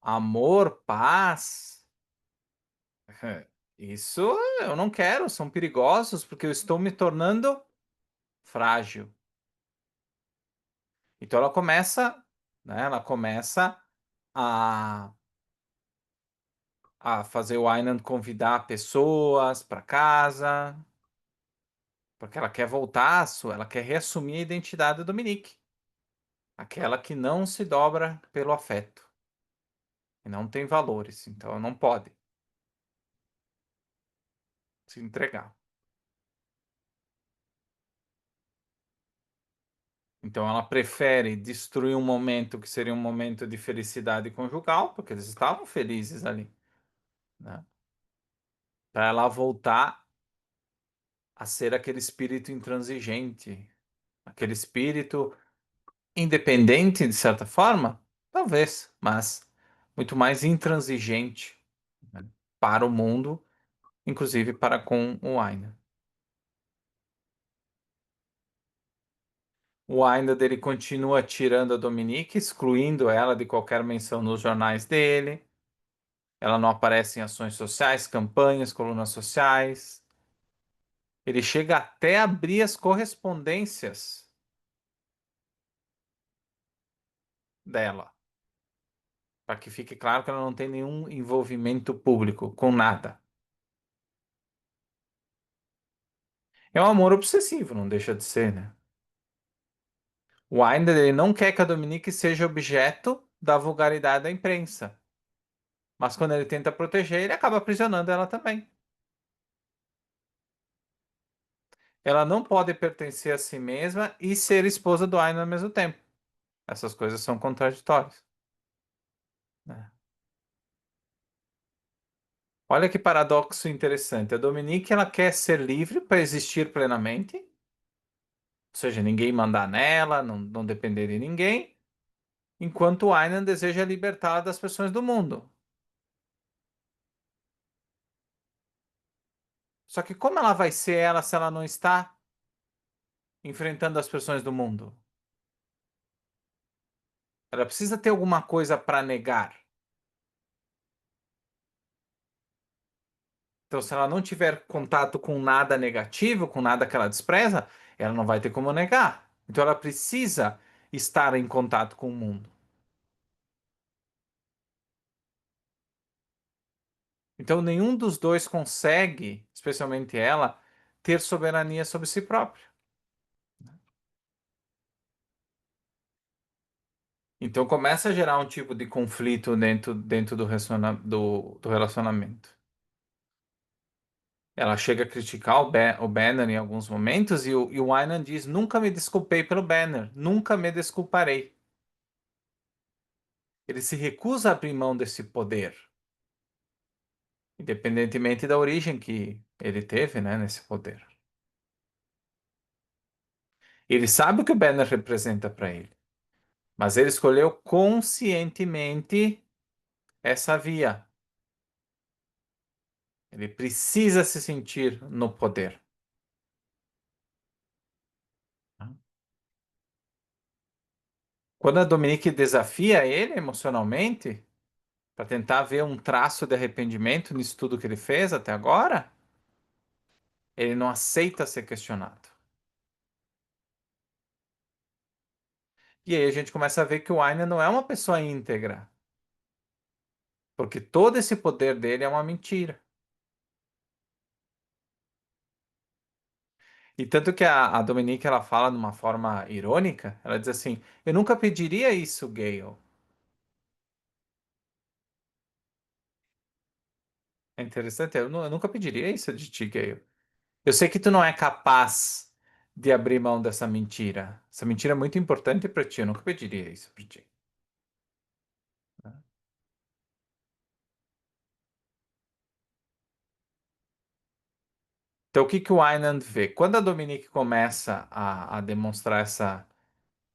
Amor, paz, isso eu não quero, são perigosos porque eu estou me tornando frágil. Então ela começa, né? Ela começa a, a fazer o Aynan convidar pessoas para casa, porque ela quer voltar, ela quer reassumir a identidade do Dominique, aquela que não se dobra pelo afeto e não tem valores, então ela não pode se entregar. Então ela prefere destruir um momento que seria um momento de felicidade conjugal, porque eles estavam felizes ali, né? Para ela voltar a ser aquele espírito intransigente, aquele espírito independente de certa forma, talvez, mas muito mais intransigente, né, para o mundo, inclusive para com o Aina. O Aina dele continua tirando a Dominique, excluindo ela de qualquer menção nos jornais dele. Ela não aparece em ações sociais, campanhas, colunas sociais. Ele chega até a abrir as correspondências dela, para que fique claro que ela não tem nenhum envolvimento público com nada. É um amor obsessivo, não deixa de ser, né? O Winder, ele não quer que a Dominique seja objeto da vulgaridade da imprensa, mas quando ele tenta proteger, ele acaba aprisionando ela também. Ela não pode pertencer a si mesma e ser esposa do Winder ao mesmo tempo. Essas coisas são contraditórias, né? Olha que paradoxo interessante. A Dominique, ela quer ser livre para existir plenamente, ou seja, ninguém mandar nela, não depender de ninguém, enquanto o Aynan deseja libertá-la das pressões do mundo. Só que como ela vai ser ela se ela não está enfrentando as pressões do mundo? Ela precisa ter alguma coisa para negar. Então, se ela não tiver contato com nada negativo, com nada que ela despreza, ela não vai ter como negar. Então, ela precisa estar em contato com o mundo. Então, nenhum dos dois consegue, especialmente ela, ter soberania sobre si própria. Então começa a gerar um tipo de conflito dentro do relacionamento. Ela chega a criticar o Banner em alguns momentos e o Wynan diz: Nunca me desculpei pelo Banner, nunca me desculparei. Ele se recusa a abrir mão desse poder, independentemente da origem que ele teve, né, nesse poder. Ele sabe o que o Banner representa para ele, mas ele escolheu conscientemente essa via. Ele precisa se sentir no poder. Quando a Dominique desafia ele emocionalmente, para tentar ver um traço de arrependimento nisso tudo que ele fez até agora, ele não aceita ser questionado. E aí a gente começa a ver que o Aina não é uma pessoa íntegra, porque todo esse poder dele é uma mentira. E tanto que a Dominique ela fala de uma forma irônica, ela diz assim: Eu nunca pediria isso, Gale. É interessante, eu nunca pediria isso de ti, Gale. Eu sei que tu não é capaz de abrir mão dessa mentira. Essa mentira é muito importante para ti, eu nunca pediria isso para ti. Então, o que que o Einand vê? Quando a Dominique começa a demonstrar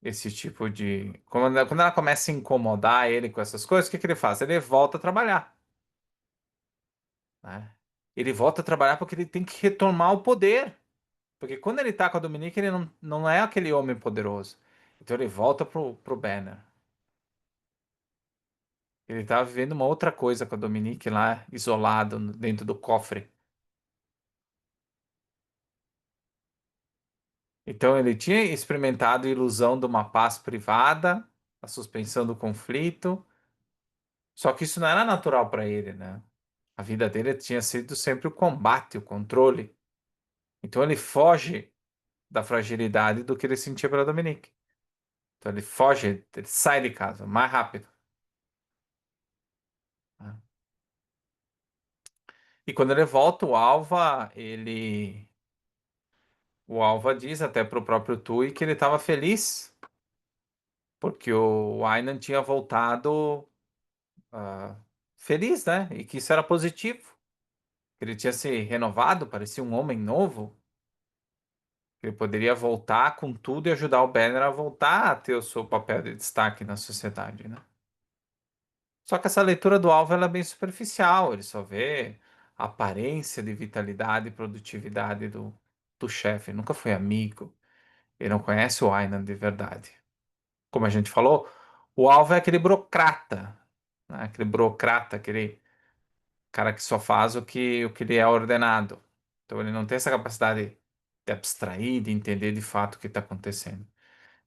esse tipo de. Quando ela começa a incomodar ele com essas coisas, o que que ele faz? Ele volta a trabalhar, né? Ele volta a trabalhar porque ele tem que retomar o poder. Porque quando ele tá com a Dominique, ele não é aquele homem poderoso. Então ele volta pro Banner. Ele tá vivendo uma outra coisa com a Dominique lá, isolado, dentro do cofre. Então ele tinha experimentado a ilusão de uma paz privada, a suspensão do conflito. Só que isso não era natural para ele, né? A vida dele tinha sido sempre o combate, o controle. Então ele foge da fragilidade do que ele sentia pela Dominique. Então ele foge, ele sai de casa mais rápido, né? E quando ele volta, o Alva diz até para o próprio Tui que ele estava feliz porque o Aynan tinha voltado ah, feliz, né? E que isso era positivo. Ele tinha se renovado, parecia um homem novo. Ele poderia voltar com tudo e ajudar o Banner a voltar a ter o seu papel de destaque na sociedade, né? Só que essa leitura do alvo ela é bem superficial, ele só vê a aparência de vitalidade e produtividade do chefe. Ele nunca foi amigo, ele não conhece o Aynan de verdade. Como a gente falou, o alvo é aquele burocrata, né? Aquele burocrata, aquele cara que só faz o que lhe é ordenado. Então ele não tem essa capacidade de abstrair, de entender de fato o que está acontecendo.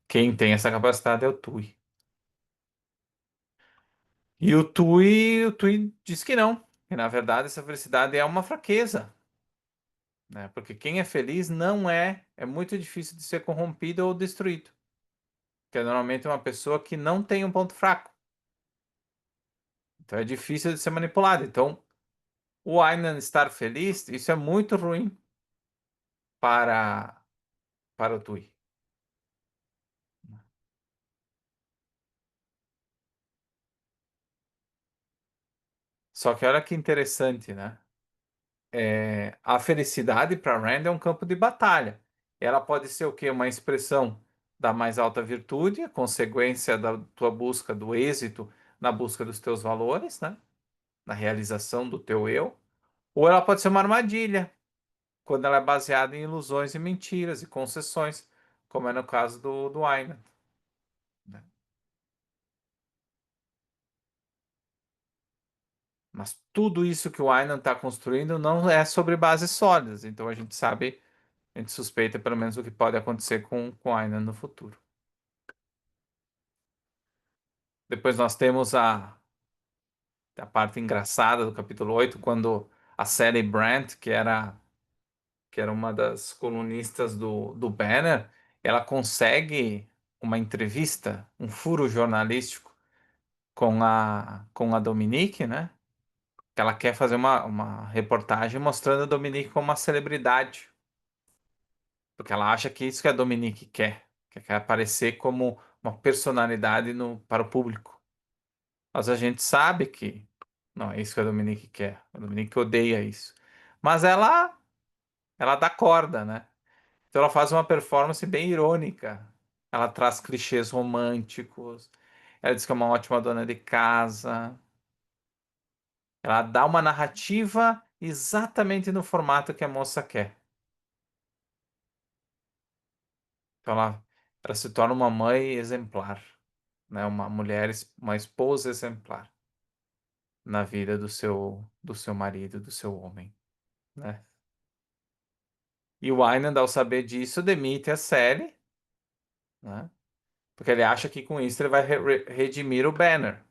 Quem tem essa capacidade é o Tui. E o Tui diz que não, que na verdade essa felicidade é uma fraqueza, né? Porque quem é feliz é muito difícil de ser corrompido ou destruído, que é normalmente uma pessoa que não tem um ponto fraco. Então é difícil de ser manipulado. Então, o Aynan estar feliz, isso é muito ruim para para o Tui. Só que olha que interessante, né? A felicidade para Rand é um campo de batalha. Ela pode ser o quê? Uma expressão da mais alta virtude, a consequência da tua busca do êxito na busca dos teus valores, né? Na realização do teu eu. Ou ela pode ser uma armadilha, quando ela é baseada em ilusões e mentiras e concessões, como é no caso do Aina, né? Mas tudo isso que o Aynan está construindo não é sobre bases sólidas. Então a gente suspeita pelo menos o que pode acontecer com o Aynan no futuro. Depois nós temos a parte engraçada do capítulo 8 quando a Sally Brandt, que era uma das colunistas do Banner, ela consegue uma entrevista, um furo jornalístico com a Dominique, né? Que ela quer fazer uma reportagem mostrando a Dominique como uma celebridade. Porque ela acha que isso que a Dominique quer, que quer aparecer como uma personalidade para o público. Mas a gente sabe que não é isso que a Dominique quer. A Dominique odeia isso. Mas ela dá corda, né? Então ela faz uma performance bem irônica. Ela traz clichês românticos. Ela diz que é uma ótima dona de casa. Ela dá uma narrativa exatamente no formato que a moça quer. Então ela se torna uma mãe exemplar, né? Uma mulher, uma esposa exemplar na vida do seu marido, do seu homem, né? E o Winand, ao saber disso, demite a Sally, né? Porque ele acha que com isso ele vai redimir o Banner.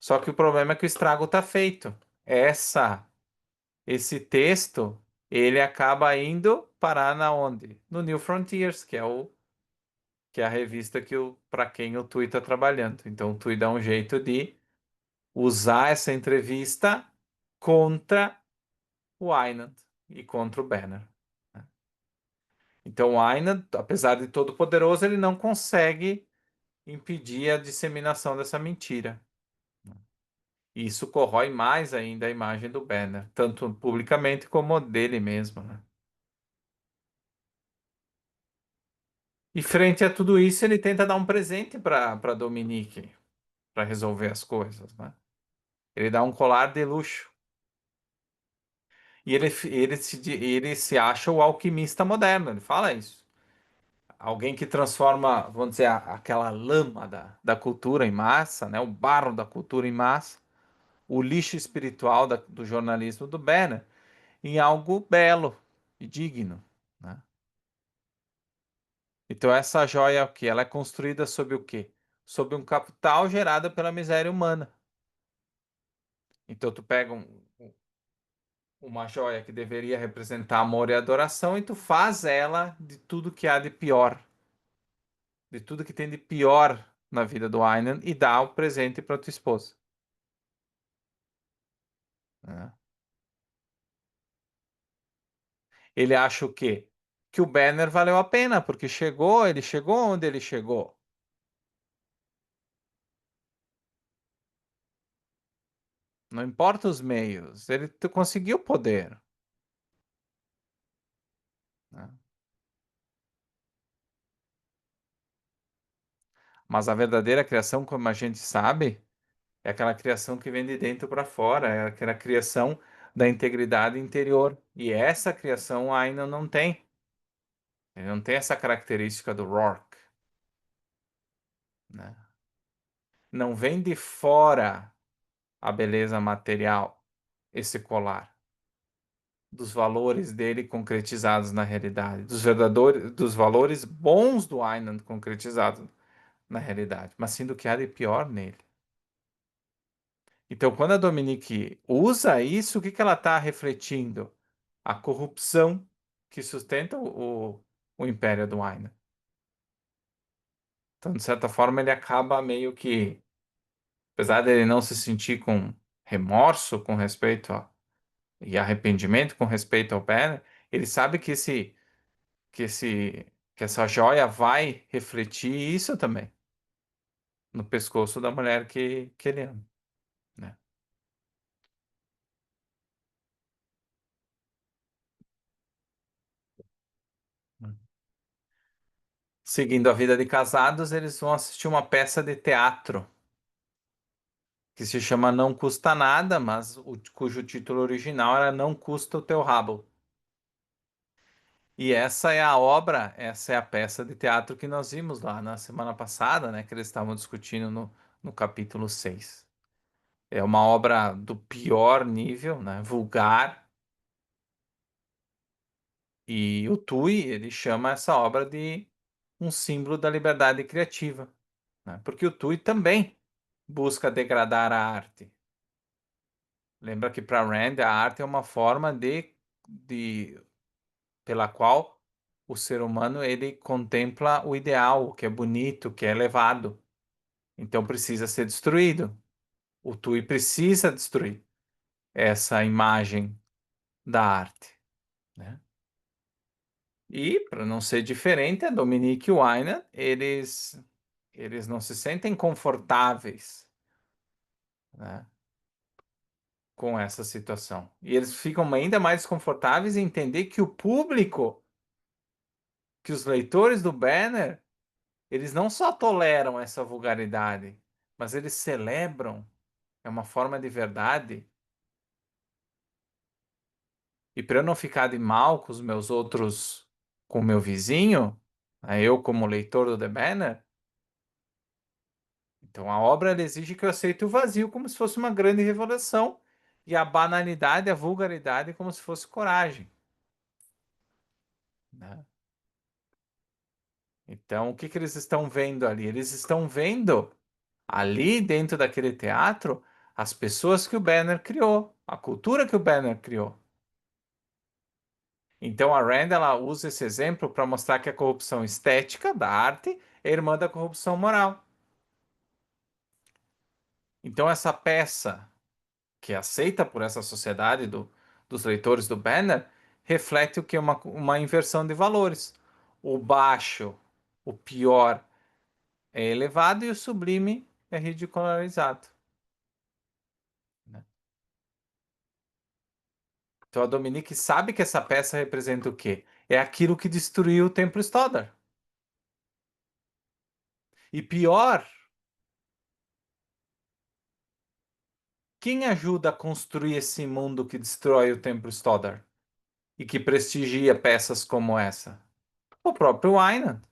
Só que o problema é que o estrago está feito. Esse texto, ele acaba indo parar na onde? No New Frontiers, que é a revista para quem o Tui está trabalhando. Então o Tui dá um jeito de usar essa entrevista contra o Winand e contra o Banner. Então o Winand, apesar de todo poderoso, ele não consegue impedir a disseminação dessa mentira. E isso corrói mais ainda a imagem do Banner, tanto publicamente como dele mesmo, né? E frente a tudo isso, ele tenta dar um presente para Dominique, para resolver as coisas, né? Ele dá um colar de luxo. E ele se acha o alquimista moderno, ele fala isso. Alguém que transforma, vamos dizer, aquela lama da cultura em massa, né? O barro da cultura em massa, o lixo espiritual do jornalismo do Banner, em algo belo e digno, né? Então essa joia aqui, ela é construída sobre o quê? Sobre um capital gerado pela miséria humana. Então tu pega uma joia que deveria representar amor e adoração e tu faz ela de tudo que há de pior, de tudo que tem de pior na vida do Aynan e dá o presente para tua esposa, né? Ele acha o quê? Que o Banner valeu a pena, porque ele chegou onde ele chegou. Não importa os meios, ele conseguiu poder, né? Mas a verdadeira criação, como a gente sabe, é aquela criação que vem de dentro para fora, é aquela criação da integridade interior. E essa criação ainda não tem. Ele não tem essa característica do Rourke, né? Não vem de fora a beleza material, esse colar, dos valores dele concretizados na realidade, dos valores bons do Aynan concretizados na realidade, mas sim do que há de pior nele. Então, quando a Dominique usa isso, o que que ela está refletindo? A corrupção que sustenta o império do Aynan. Então, de certa forma, ele acaba meio que, apesar dele não se sentir com remorso com respeito e arrependimento com respeito ao Banner, ele sabe que esse, que essa joia vai refletir isso também no pescoço da mulher que ele ama, né? Seguindo a vida de casados, eles vão assistir uma peça de teatro que se chama Não Custa Nada, mas cujo título original era Não Custa o Teu Rabo. E essa é a peça de teatro que nós vimos lá na semana passada, né, que eles estavam discutindo no capítulo 6. É uma obra do pior nível, né, vulgar, e o Tui, ele chama essa obra de um símbolo da liberdade criativa, né, porque o Tui também busca degradar a arte. Lembra que para Rand a arte é uma forma de pela qual o ser humano ele contempla o ideal, o que é bonito, o que é elevado. Então precisa ser destruído. O Tui precisa destruir essa imagem da arte, né? E, para não ser diferente, a Dominique e o Aina, eles não se sentem confortáveis, né, com essa situação. E eles ficam ainda mais desconfortáveis em entender que o público, que os leitores do Banner, eles não só toleram essa vulgaridade, mas eles celebram, é uma forma de verdade. E para eu não ficar de mal com os meus outros, com o meu vizinho, né, eu como leitor do The Banner, então a obra ela exige que eu aceite o vazio como se fosse uma grande revelação e a banalidade, a vulgaridade como se fosse coragem, né? Então, o que que eles estão vendo ali? Eles estão vendo ali dentro daquele teatro as pessoas que o Banner criou, a cultura que o Banner criou. Então a Rand ela usa esse exemplo para mostrar que a corrupção estética da arte é irmã da corrupção moral. Então essa peça que é aceita por essa sociedade dos leitores do Banner reflete o que é uma inversão de valores. O baixo, o pior é elevado e o sublime é ridicularizado, né? Então a Dominique sabe que essa peça representa o quê? É aquilo que destruiu o Templo Stoddard. E pior, quem ajuda a construir esse mundo que destrói o Templo Stoddard e que prestigia peças como essa? O próprio Aynan.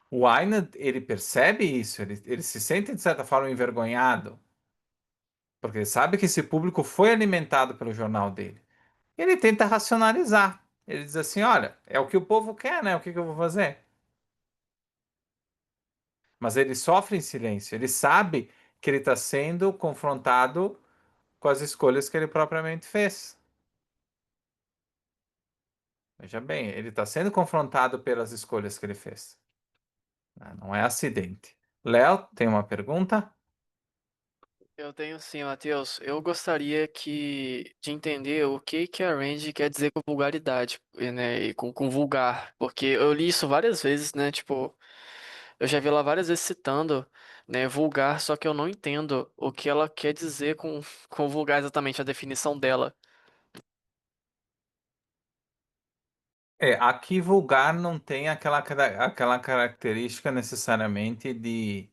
O Aynan, ele percebe isso, ele se sente, de certa forma, envergonhado, porque ele sabe que esse público foi alimentado pelo jornal dele. Ele tenta racionalizar. Ele diz assim: olha, é o que o povo quer, né? O que que eu vou fazer? Mas ele sofre em silêncio. Ele sabe que ele está sendo confrontado com as escolhas que ele propriamente fez. Veja bem, ele está sendo confrontado pelas escolhas que ele fez, né? Não é acidente. Léo, tem uma pergunta? Eu tenho sim, Matheus. Eu gostaria de entender o que que a Range quer dizer com vulgaridade, né, e com vulgar, porque eu li isso várias vezes, né, tipo, eu já vi ela várias vezes citando, né, vulgar, só que eu não entendo o que ela quer dizer com vulgar exatamente, a definição dela. É, aqui vulgar não tem aquela característica necessariamente de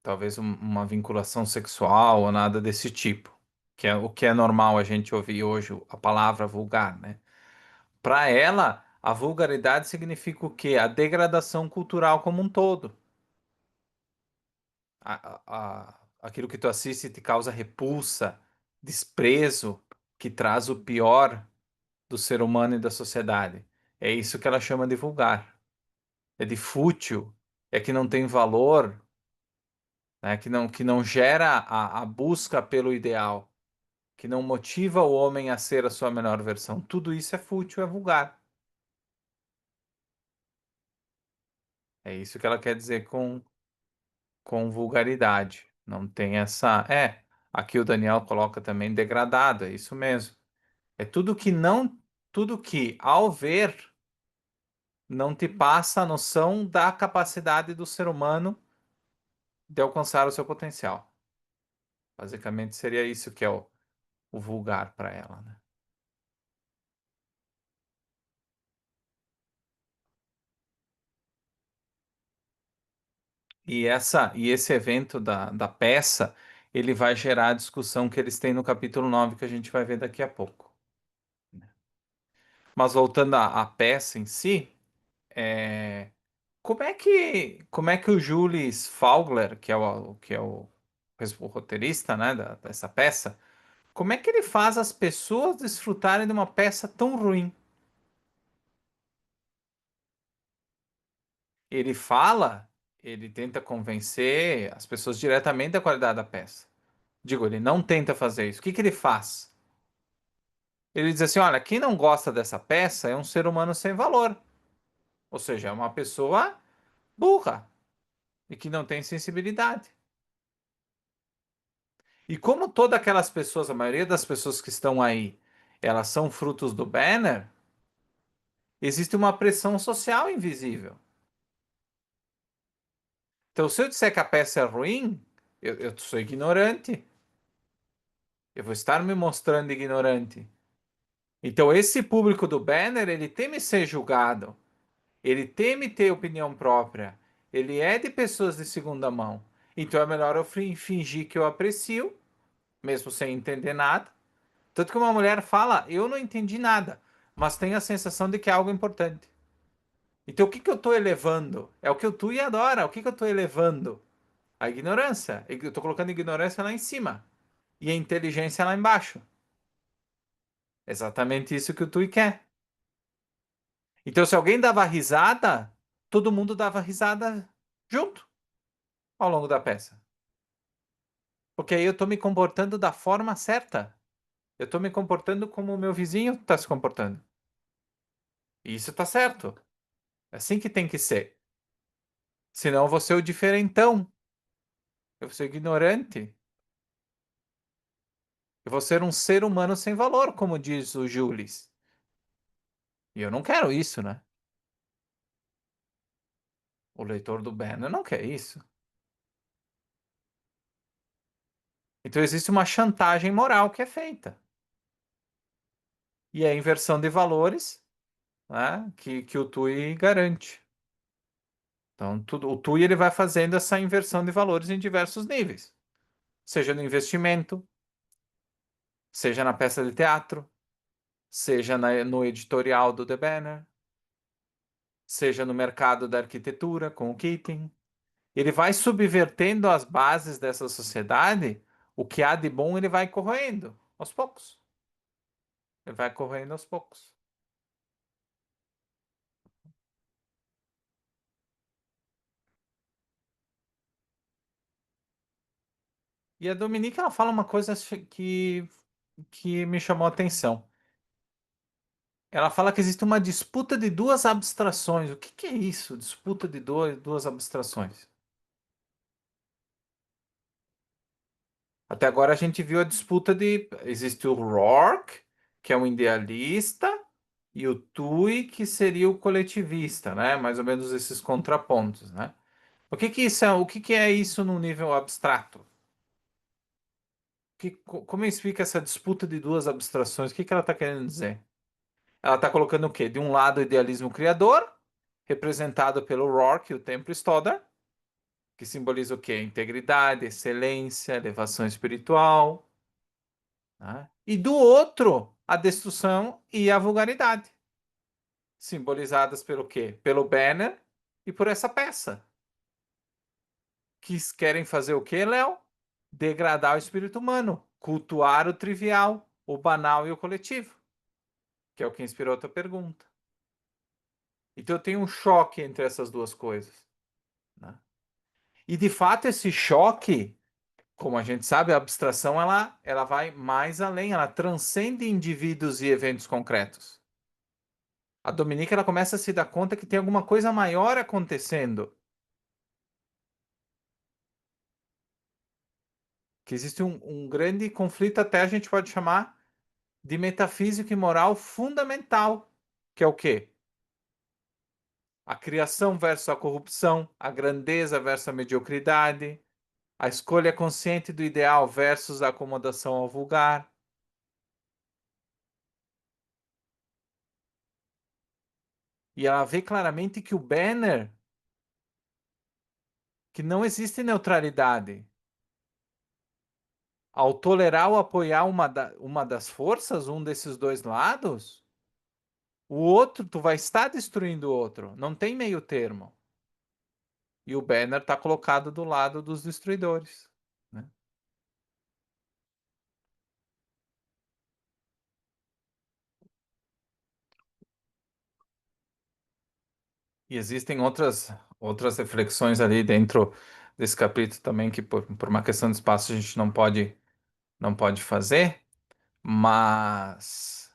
talvez uma vinculação sexual ou nada desse tipo, que é o que é normal a gente ouvir hoje a palavra vulgar, né? Para ela, a vulgaridade significa o quê? A degradação cultural como um todo. Aquilo que tu assiste te causa repulsa, desprezo, que traz o pior do ser humano e da sociedade. É isso que ela chama de vulgar. É de fútil, é que não tem valor, né? Que não gera a busca pelo ideal, que não motiva o homem a ser a sua melhor versão. Tudo isso é fútil, é vulgar. É isso que ela quer dizer com vulgaridade. Não tem essa. É, aqui o Daniel coloca também degradado, é isso mesmo. É tudo que não. Tudo que, ao ver, não te passa a noção da capacidade do ser humano de alcançar o seu potencial. Basicamente seria isso que é o vulgar para ela, né? E esse evento da peça, ele vai gerar a discussão que eles têm no capítulo 9 que a gente vai ver daqui a pouco. Mas voltando à peça em si, é, como é que o Jules Faulkner, que é o roteirista, né, dessa peça, como é que ele faz as pessoas desfrutarem de uma peça tão ruim? Ele fala, ele tenta convencer as pessoas diretamente da qualidade da peça. Digo, ele não tenta fazer isso. O que que ele faz? Ele diz assim: olha, quem não gosta dessa peça é um ser humano sem valor, ou seja, é uma pessoa burra e que não tem sensibilidade. E como todas aquelas pessoas, a maioria das pessoas que estão aí, elas são frutos do banner, existe uma pressão social invisível. Então, se eu disser que a peça é ruim, eu sou ignorante. Eu vou estar me mostrando ignorante. Então, esse público do banner, ele teme ser julgado. Ele teme ter opinião própria. Ele é de pessoas de segunda mão. Então, é melhor eu fingir que eu aprecio, mesmo sem entender nada. Tanto que uma mulher fala, eu não entendi nada, mas tenho a sensação de que é algo importante. Então, o que que eu estou elevando? É o que o Tui adora. O que que eu estou elevando? A ignorância. Eu estou colocando a ignorância lá em cima e a inteligência lá embaixo. Exatamente isso que o Tui quer. Então, se alguém dava risada, todo mundo dava risada junto ao longo da peça. Porque aí eu estou me comportando da forma certa. Eu estou me comportando como o meu vizinho está se comportando. E isso está certo. É assim que tem que ser. Senão eu vou ser o diferentão. Eu vou ser ignorante. Eu vou ser um ser humano sem valor, como diz o Jules. E eu não quero isso, né? O leitor do Banner não quer isso. Então existe uma chantagem moral que é feita. E é a inversão de valores, né, que o TUI garante. Então, o TUI ele vai fazendo essa inversão de valores em diversos níveis. Seja no investimento, seja na peça de teatro, seja no editorial do The Banner, seja no mercado da arquitetura, com o Keating. Ele vai subvertendo as bases dessa sociedade, o que há de bom ele vai corroendo aos poucos. Ele vai corroendo aos poucos. E a Dominique, ela fala uma coisa que me chamou a atenção. Ela fala que existe uma disputa de duas abstrações. O que que é isso? Disputa de duas abstrações. Até agora a gente viu a disputa de. Existe o Rourke, que é um idealista, e o Tui, que seria o coletivista, né? Mais ou menos esses contrapontos, né? O que que isso é, o que que é isso no nível abstrato? Como explica essa disputa de duas abstrações? O que que ela está querendo dizer? Ela está colocando o quê? De um lado, o idealismo criador, representado pelo Rourke e o Templo Stoddard, que simboliza o quê? Integridade, excelência, elevação espiritual, né? E do outro, a destruição e a vulgaridade, simbolizadas pelo quê? Pelo banner e por essa peça, que querem fazer o quê, Léo? Degradar o espírito humano, cultuar o trivial, o banal e o coletivo, que é o que inspirou a tua pergunta. Então eu tenho um choque entre essas duas coisas, né? E de fato esse choque, como a gente sabe, a abstração ela vai mais além, ela transcende indivíduos e eventos concretos. A Dominica ela começa a se dar conta que tem alguma coisa maior acontecendo, que existe um grande conflito, até a gente pode chamar de metafísica e moral fundamental, que é o quê? A criação versus a corrupção, a grandeza versus a mediocridade, a escolha consciente do ideal versus a acomodação ao vulgar. E ela vê claramente que o banner, que não existe neutralidade. Ao tolerar ou apoiar uma das forças, um desses dois lados, o outro, tu vai estar destruindo o outro. Não tem meio termo. E o banner está colocado do lado dos destruidores, né? E existem outras reflexões ali dentro desse capítulo também que por uma questão de espaço a gente não pode fazer, mas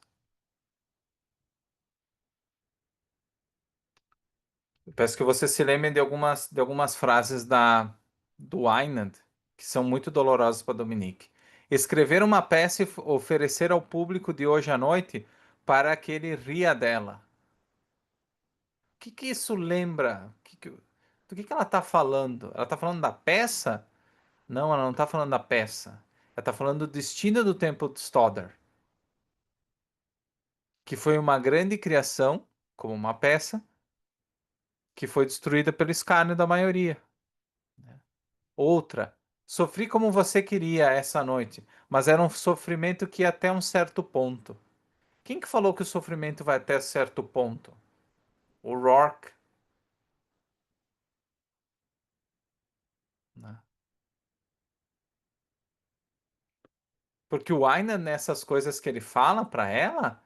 Eu peço que você se lembre de algumas frases do Einand, que são muito dolorosas para Dominique. Escrever uma peça e oferecer ao público de hoje à noite para que ele ria dela. O que que isso lembra? Do que ela está falando? Ela está falando da peça? Não, ela não está falando da peça. Ela está falando do destino do Templo de Stodder, que foi uma grande criação, como uma peça, que foi destruída pelo escárnio da maioria. Outra, sofri como você queria essa noite, mas era um sofrimento que ia até um certo ponto. Quem que falou que o sofrimento vai até certo ponto? O Rourke, né? Porque o Aina, nessas coisas que ele fala para ela,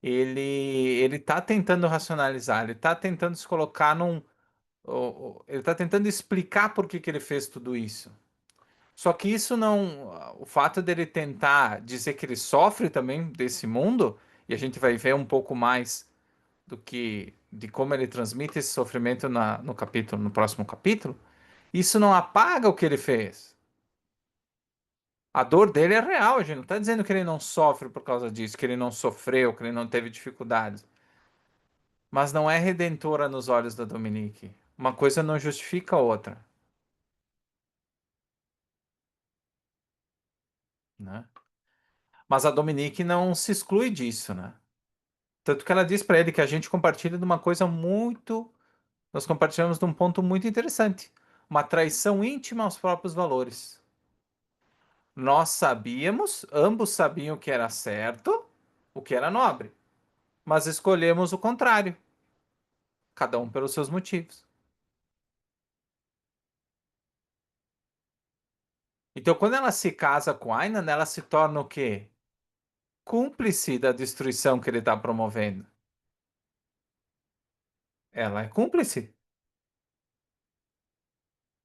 ele ele tá tentando racionalizar, ele tá tentando se colocar ele tá tentando explicar por que que ele fez tudo isso. Só que isso não, o fato dele tentar dizer que ele sofre também desse mundo, e a gente vai ver um pouco mais do que de como ele transmite esse sofrimento no capítulo, no próximo capítulo, isso não apaga o que ele fez. A dor dele é real, a gente não está dizendo que ele não sofre por causa disso, que ele não sofreu, que ele não teve dificuldades. Mas não é redentora nos olhos da Dominique. Uma coisa não justifica a outra, né? Mas a Dominique não se exclui disso, né? Tanto que ela diz para ele que a gente compartilha de uma coisa muito. Nós compartilhamos de um ponto muito interessante. Uma traição íntima aos próprios valores. Nós sabíamos, ambos sabiam o que era certo, o que era nobre, mas escolhemos o contrário, cada um pelos seus motivos. Então, quando ela se casa com Ainan, ela se torna o quê? Cúmplice da destruição que ele está promovendo. Ela é cúmplice.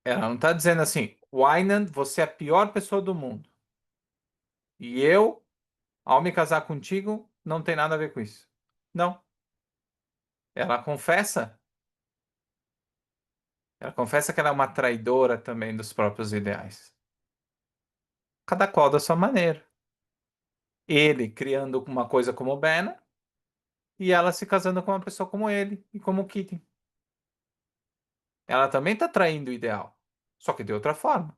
Ela não está dizendo assim, Ainan, você é a pior pessoa do mundo. E eu, ao me casar contigo, não tem nada a ver com isso. Não. Ela confessa. Ela confessa que ela é uma traidora também dos próprios ideais. Cada qual da sua maneira. Ele criando uma coisa como o Banner e ela se casando com uma pessoa como ele e como o Keating. Ela também está traindo o ideal, só que de outra forma.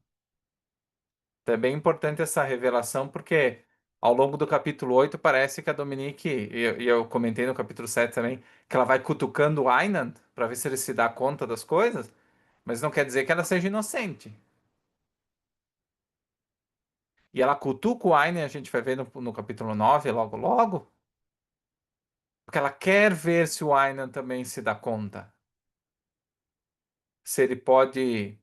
Então é bem importante essa revelação, porque ao longo do capítulo 8 parece que a Dominique, e eu comentei no capítulo 7 também, que ela vai cutucando o Ainand para ver se ele se dá conta das coisas, mas não quer dizer que ela seja inocente. E ela cutuca o Ainand, a gente vai ver no capítulo 9 logo logo, porque ela quer ver se o Ainand também se dá conta. Se ele pode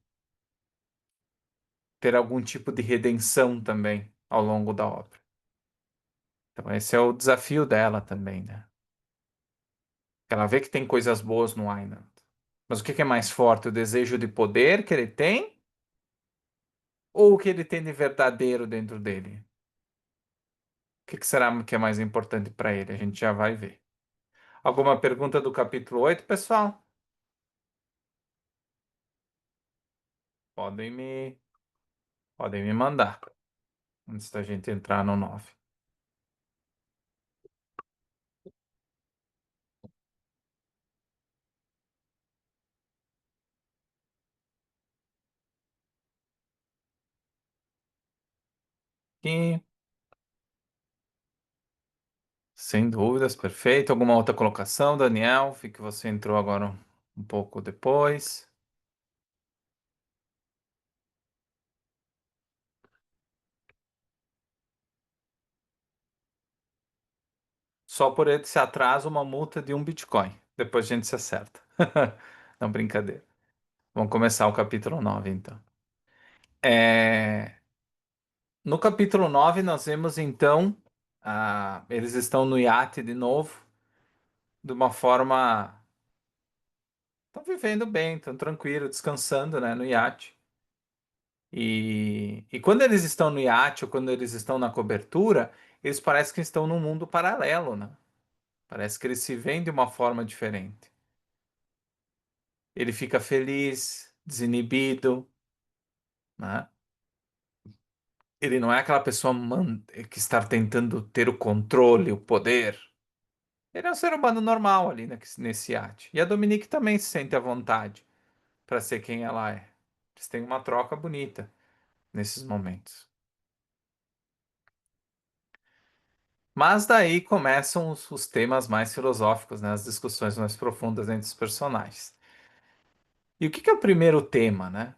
ter algum tipo de redenção também ao longo da obra. Então, esse é o desafio dela também, né? Ela vê que tem coisas boas no Ainand. Mas o que que é mais forte? O desejo de poder que ele tem ou o que ele tem de verdadeiro dentro dele? O que que será que é mais importante para ele? A gente já vai ver. Alguma pergunta do capítulo 8, pessoal? Podem me, podem me mandar antes da gente entrar no 9. E, sem dúvidas, perfeito. Alguma outra colocação, Daniel? Vi que você entrou agora um pouco depois. Só por esse atraso, uma multa de 1 Bitcoin. Depois a gente se acerta. Não, brincadeira. Vamos começar o capítulo 9, então. É, No capítulo 9, nós vemos, então, eles estão no iate de novo, de uma forma. Estão vivendo bem, estão tranquilos, descansando, né, no iate. E quando eles estão no iate ou quando eles estão na cobertura, eles parecem que estão num mundo paralelo, né? Parece que eles se veem de uma forma diferente. ele fica feliz, desinibido, né? Ele não é aquela pessoa que está tentando ter o controle, o poder. Ele é um ser humano normal ali nesse iate. E a Dominique também se sente à vontade para ser quem ela é. Eles têm uma troca bonita nesses momentos. Mas daí começam os temas mais filosóficos, né? As discussões mais profundas entre os personagens. E o que que é o primeiro tema, né?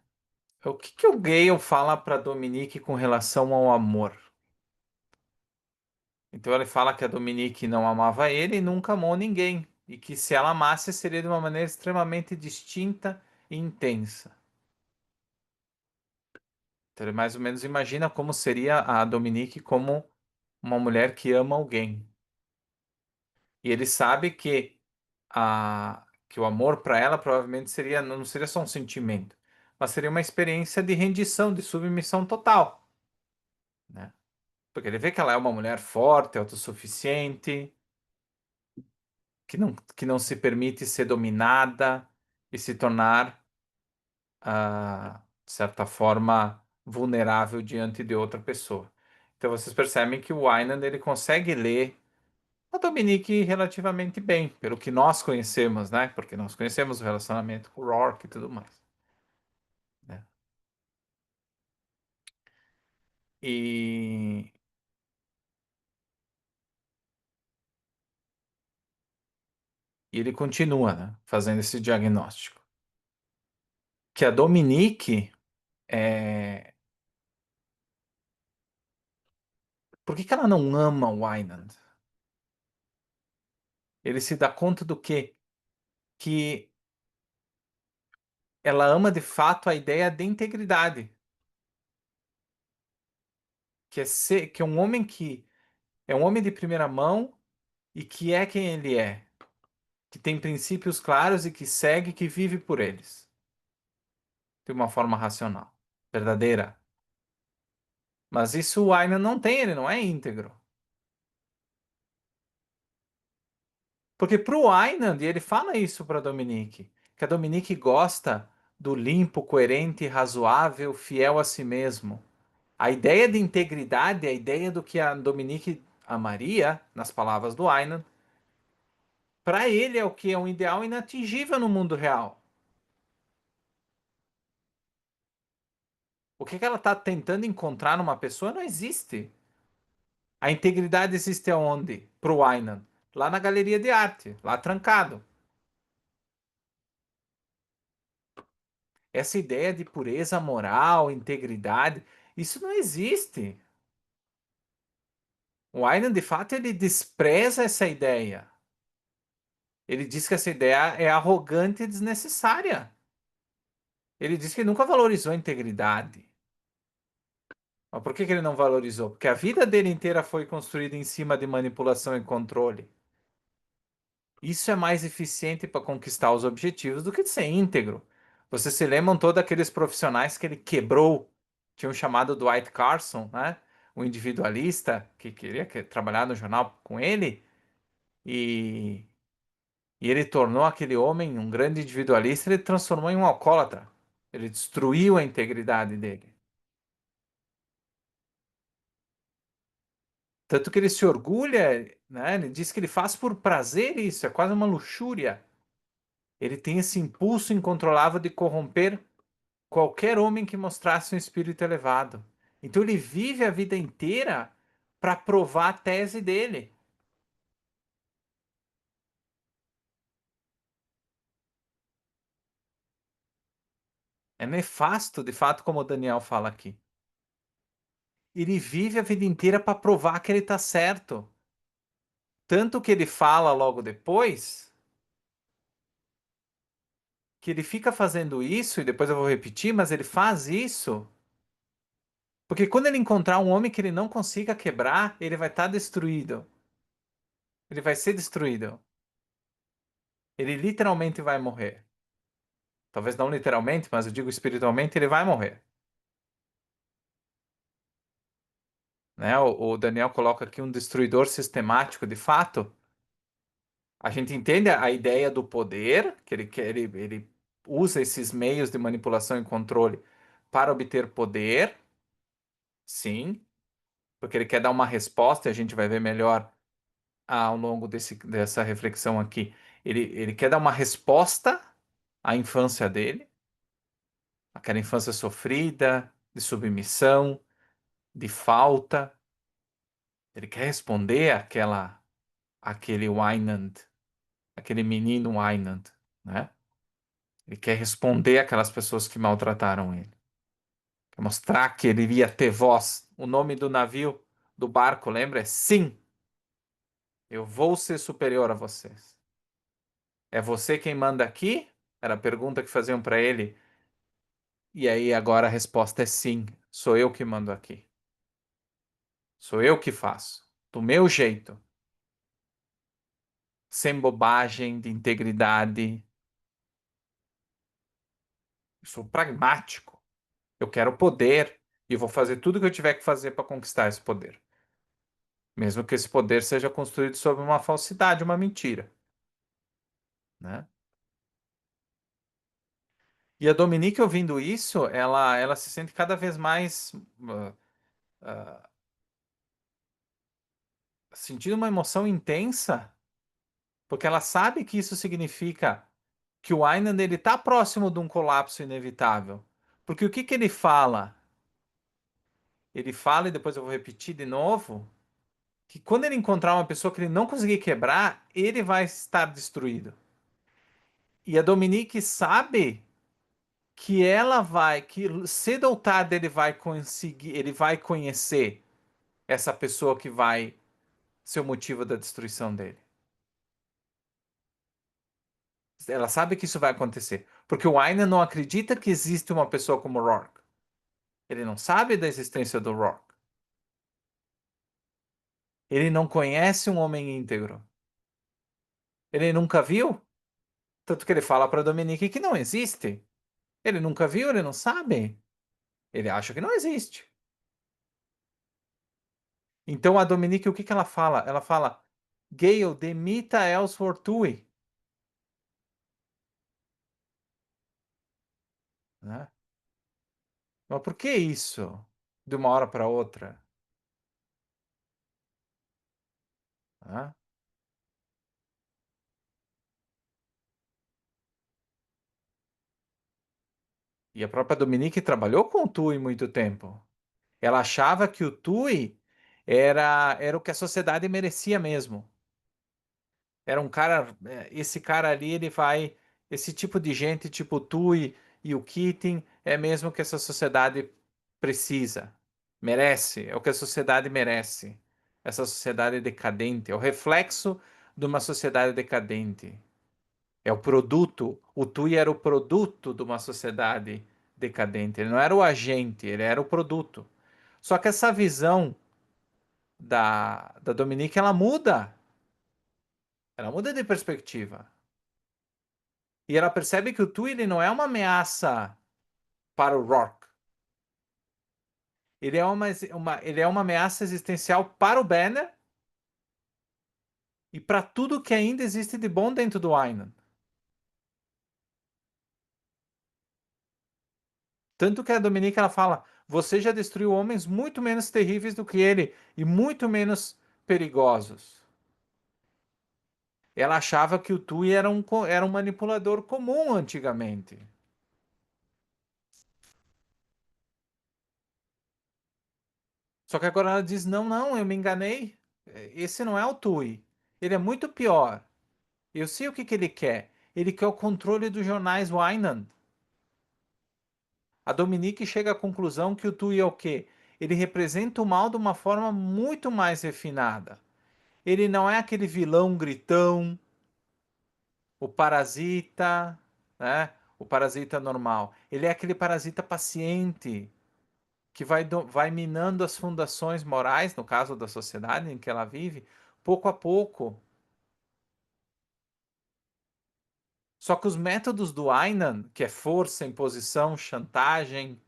O que que o Gale fala para Dominique com relação ao amor? Então ele fala que a Dominique não amava ele e nunca amou ninguém, e que se ela amasse seria de uma maneira extremamente distinta e intensa. Então ele mais ou menos imagina como seria a Dominique como uma mulher que ama alguém. E ele sabe que o amor para ela provavelmente seria não seria só um sentimento, mas seria uma experiência de rendição, de submissão total, né? Porque ele vê que ela é uma mulher forte, autossuficiente, que não se permite ser dominada e se tornar, de certa forma, vulnerável diante de outra pessoa. Então vocês percebem que o Wynan ele consegue ler a Dominique relativamente bem, pelo que nós conhecemos, né? Porque nós conhecemos o relacionamento com o Rourke e tudo mais, né? E, e ele continua, né, fazendo esse diagnóstico. Que a Dominique é... Por que que ela não ama o Wynan? Ele se dá conta do quê? Que ela ama de fato a ideia de integridade, que é um homem que é um homem de primeira mão e que é quem ele é, que tem princípios claros e que segue, que vive por eles, de uma forma racional, verdadeira. Mas isso o Aina não tem, ele não é íntegro. Porque para o Einand, e ele fala isso para Dominique, que a Dominique gosta do limpo, coerente, razoável, fiel a si mesmo. A ideia de integridade, a ideia do que a Dominique amaria, nas palavras do Aynan, para ele é o que é um ideal inatingível no mundo real. O que que ela está tentando encontrar numa pessoa não existe. A integridade existe aonde? Para o Aynan? Lá na galeria de arte, lá trancado. Essa ideia de pureza moral, integridade, isso não existe. O Aynan, de fato, ele despreza essa ideia. Ele diz que essa ideia é arrogante e desnecessária. Ele diz que nunca valorizou a integridade. Mas por que que ele não valorizou? Porque a vida dele inteira foi construída em cima de manipulação e controle. Isso é mais eficiente para conquistar os objetivos do que de ser íntegro. Vocês se lembram todos aqueles profissionais que ele quebrou? Tinham chamado Dwight Carson, né? O individualista que queria trabalhar no jornal com ele. E, e ele tornou aquele homem um grande individualista, ele transformou em um alcoólatra. Ele destruiu a integridade dele. Tanto que ele se orgulha, né? Ele diz que ele faz por prazer isso, é quase uma luxúria. Ele tem esse impulso incontrolável de corromper qualquer homem que mostrasse um espírito elevado. Então ele vive a vida inteira para provar a tese dele. É nefasto, de fato, como o Daniel fala aqui. Ele vive a vida inteira para provar que ele está certo. Tanto que ele fala logo depois que ele fica fazendo isso, e depois eu vou repetir, mas ele faz isso porque quando ele encontrar um homem que ele não consiga quebrar, ele vai estar destruído. Ele vai ser destruído. Ele literalmente vai morrer. Talvez não literalmente, mas eu digo espiritualmente, ele vai morrer. Né? O Daniel coloca aqui um destruidor sistemático, de fato. A gente entende a ideia do poder, que ele quer, ele usa esses meios de manipulação e controle para obter poder, sim, porque ele quer dar uma resposta, e a gente vai ver melhor ao longo dessa reflexão aqui. Ele quer dar uma resposta à infância dele, aquela infância sofrida, de submissão, de falta. Ele quer responder aquele Wynand, aquele menino Wynand, né? Ele quer responder aquelas pessoas que maltrataram ele. Quer mostrar que ele iria ter voz. O nome do navio, do barco, lembra? É Sim, eu vou ser superior a vocês. É você quem manda aqui? Era a pergunta que faziam para ele. E aí agora a resposta é sim, sou eu que mando aqui. Sou eu que faço. Do meu jeito. Sem bobagem, de integridade. Eu sou pragmático. Eu quero poder e vou fazer tudo o que eu tiver que fazer para conquistar esse poder. Mesmo que esse poder seja construído sobre uma falsidade, uma mentira, né? E a Dominique, ouvindo isso, ela se sente cada vez mais ah, sentindo uma emoção intensa, porque ela sabe que isso significa que o Aynan ele está próximo de um colapso inevitável. Porque o que que ele fala? Ele fala, e depois eu vou repetir de novo, que quando ele encontrar uma pessoa que ele não conseguir quebrar, ele vai estar destruído. E a Dominique sabe que cedo ou tarde ele vai conseguir, ele vai conhecer essa pessoa que vai ser o motivo da destruição dele. Ela sabe que isso vai acontecer, porque o Aina não acredita que existe uma pessoa como Rourke. Ele não sabe da existência do Rourke. Ele não conhece um homem íntegro. Ele nunca viu, tanto que ele fala para Dominique que não existe. Ele nunca viu, ele não sabe. Ele acha que não existe. Então a Dominique, o que que ela fala? Ela fala: Gale, demita Ellsworth Tui. Né? Mas por que isso? De uma hora para outra? Né? E a própria Dominique trabalhou com o Tui muito tempo. Ela achava que o Tui era o que a sociedade merecia mesmo. Era um cara, esse cara ali, ele vai, esse tipo de gente, tipo o Tui e o Keating, é mesmo que essa sociedade precisa, merece, é o que a sociedade merece. Essa sociedade decadente, é o reflexo de uma sociedade decadente. É o produto, o Tui era o produto de uma sociedade decadente. Ele não era o agente, ele era o produto. Só que essa visão da Dominique, ela muda de perspectiva. E ela percebe que o Tui ele não é uma ameaça para o Rock. Ele é uma ameaça existencial para o Banner e para tudo que ainda existe de bom dentro do Aynan. Tanto que a Dominique ela fala: você já destruiu homens muito menos terríveis do que ele e muito menos perigosos. Ela achava que o Tui era um manipulador comum antigamente. Só que agora ela diz: não, não, eu me enganei. Esse não é o Tui. Ele é muito pior. Eu sei o que que ele quer. Ele quer o controle dos jornais Wynan. A Dominique chega à conclusão que o Tui é o quê? Ele representa o mal de uma forma muito mais refinada. Ele não é aquele vilão gritão, o parasita, né? O parasita normal. Ele é aquele parasita paciente que vai minando as fundações morais, no caso da sociedade em que ela vive, pouco a pouco. Só que os métodos do Aynan, que é força, imposição, chantagem,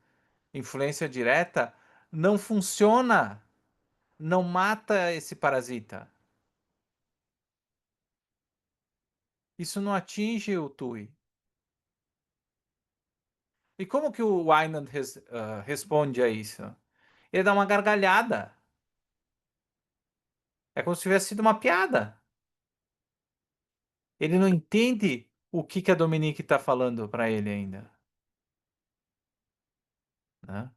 influência direta, não funciona, não mata esse parasita. Isso não atinge o Tui. E como que o Wynan responde a isso? Ele dá uma gargalhada. É como se tivesse sido uma piada. Ele não entende o que que a Dominique está falando para ele ainda, né?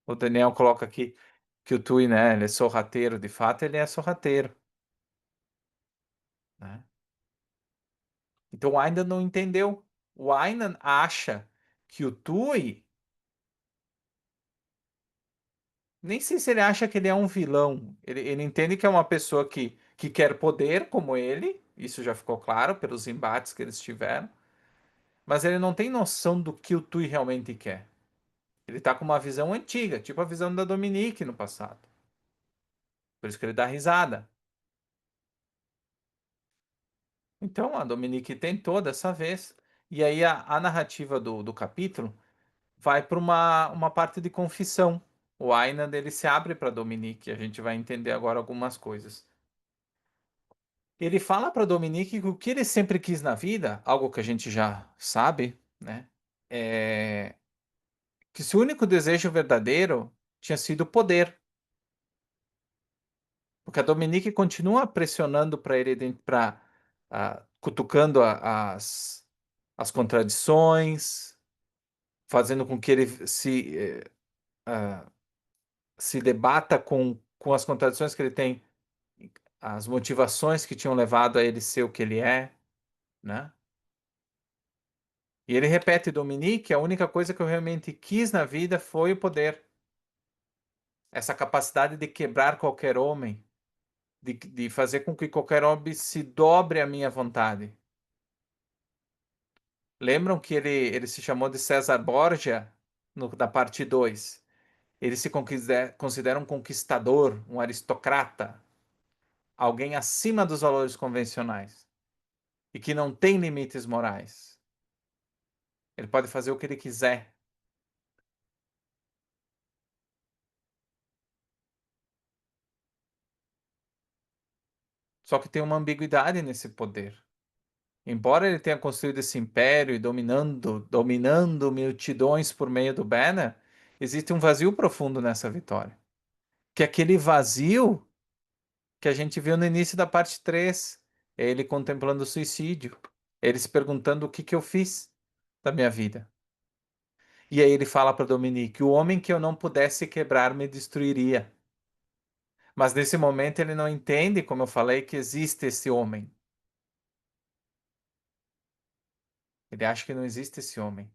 O Daniel coloca aqui que o Tui, né, ele é sorrateiro. De fato, ele é sorrateiro, né? Então o Aynan não entendeu. O Aynan acha que o Tui, nem sei se ele acha que ele é um vilão. Ele entende que é uma pessoa que quer poder como ele. Isso já ficou claro pelos embates que eles tiveram. Mas ele não tem noção do que o Tui realmente quer. Ele tá com uma visão antiga, tipo a visão da Dominique no passado. Por isso que ele dá risada. Então a Dominique tentou dessa vez. E aí a narrativa do capítulo vai para uma parte de confissão. O Ainan dele se abre para Dominique. A gente vai entender agora algumas coisas. Ele fala para Dominique que o que ele sempre quis na vida, algo que a gente já sabe, né? É que seu único desejo verdadeiro tinha sido poder. Porque a Dominique continua pressionando para ele, para cutucando as contradições, fazendo com que ele ah, se debata com as contradições que ele tem, as motivações que tinham levado a ele ser o que ele é, né? E ele repete, Dominique, a única coisa que eu realmente quis na vida foi o poder, essa capacidade de quebrar qualquer homem, de fazer com que qualquer homem se dobre à minha vontade. Lembram que ele se chamou de César Borgia da parte 2? Ele se considera um conquistador, um aristocrata, alguém acima dos valores convencionais e que não tem limites morais. Ele pode fazer o que ele quiser. Só que tem uma ambiguidade nesse poder. Embora ele tenha construído esse império e dominando multidões por meio do Banner, existe um vazio profundo nessa vitória. Que é aquele vazio que a gente viu no início da parte 3, é ele contemplando o suicídio, é ele se perguntando o que que eu fiz da minha vida. E aí ele fala para Dominique: o homem que eu não pudesse quebrar me destruiria. Mas nesse momento ele não entende, como eu falei, que existe esse homem. Ele acha que não existe esse homem.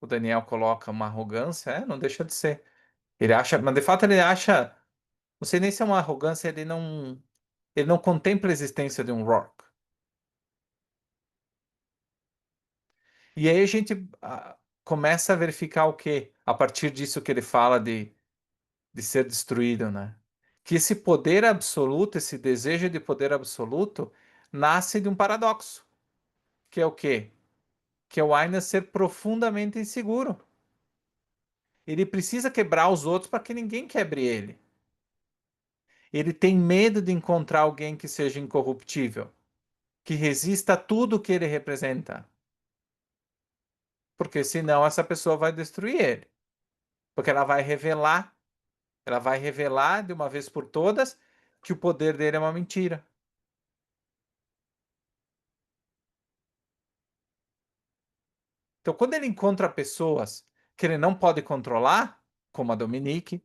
O Daniel coloca uma arrogância, não deixa de ser. Ele acha, mas de fato ele acha, não sei nem se é uma arrogância, ele não contempla a existência de um Rock. E aí a gente começa a verificar o quê? A partir disso que ele fala de ser destruído, né? Que esse poder absoluto, esse desejo de poder absoluto, nasce de um paradoxo, que é o quê? Que é o Aina ser profundamente inseguro. Ele precisa quebrar os outros para que ninguém quebre ele. Ele tem medo de encontrar alguém que seja incorruptível, que resista a tudo que ele representa, porque senão essa pessoa vai destruir ele, porque ela vai revelar de uma vez por todas que o poder dele é uma mentira. Então, quando ele encontra pessoas que ele não pode controlar, como a Dominique,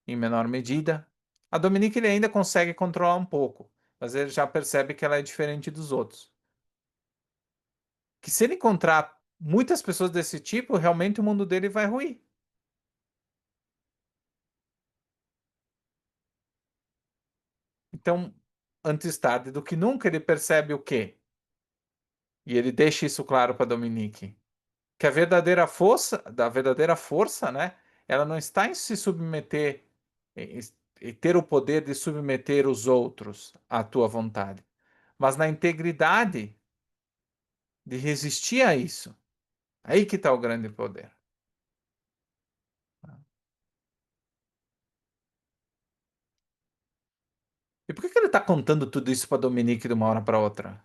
em menor medida, a Dominique ele ainda consegue controlar um pouco, mas ele já percebe que ela é diferente dos outros. Que se ele encontrar muitas pessoas desse tipo, realmente o mundo dele vai ruir. Então, antes tarde do que nunca, ele percebe o quê? E ele deixa isso claro para Dominique, que a verdadeira força, né? Ela não está em se submeter e, e ter o poder de submeter os outros à tua vontade, mas na integridade de resistir a isso. Aí que está o grande poder. E por que que ele está contando tudo isso para Dominique de uma hora para outra?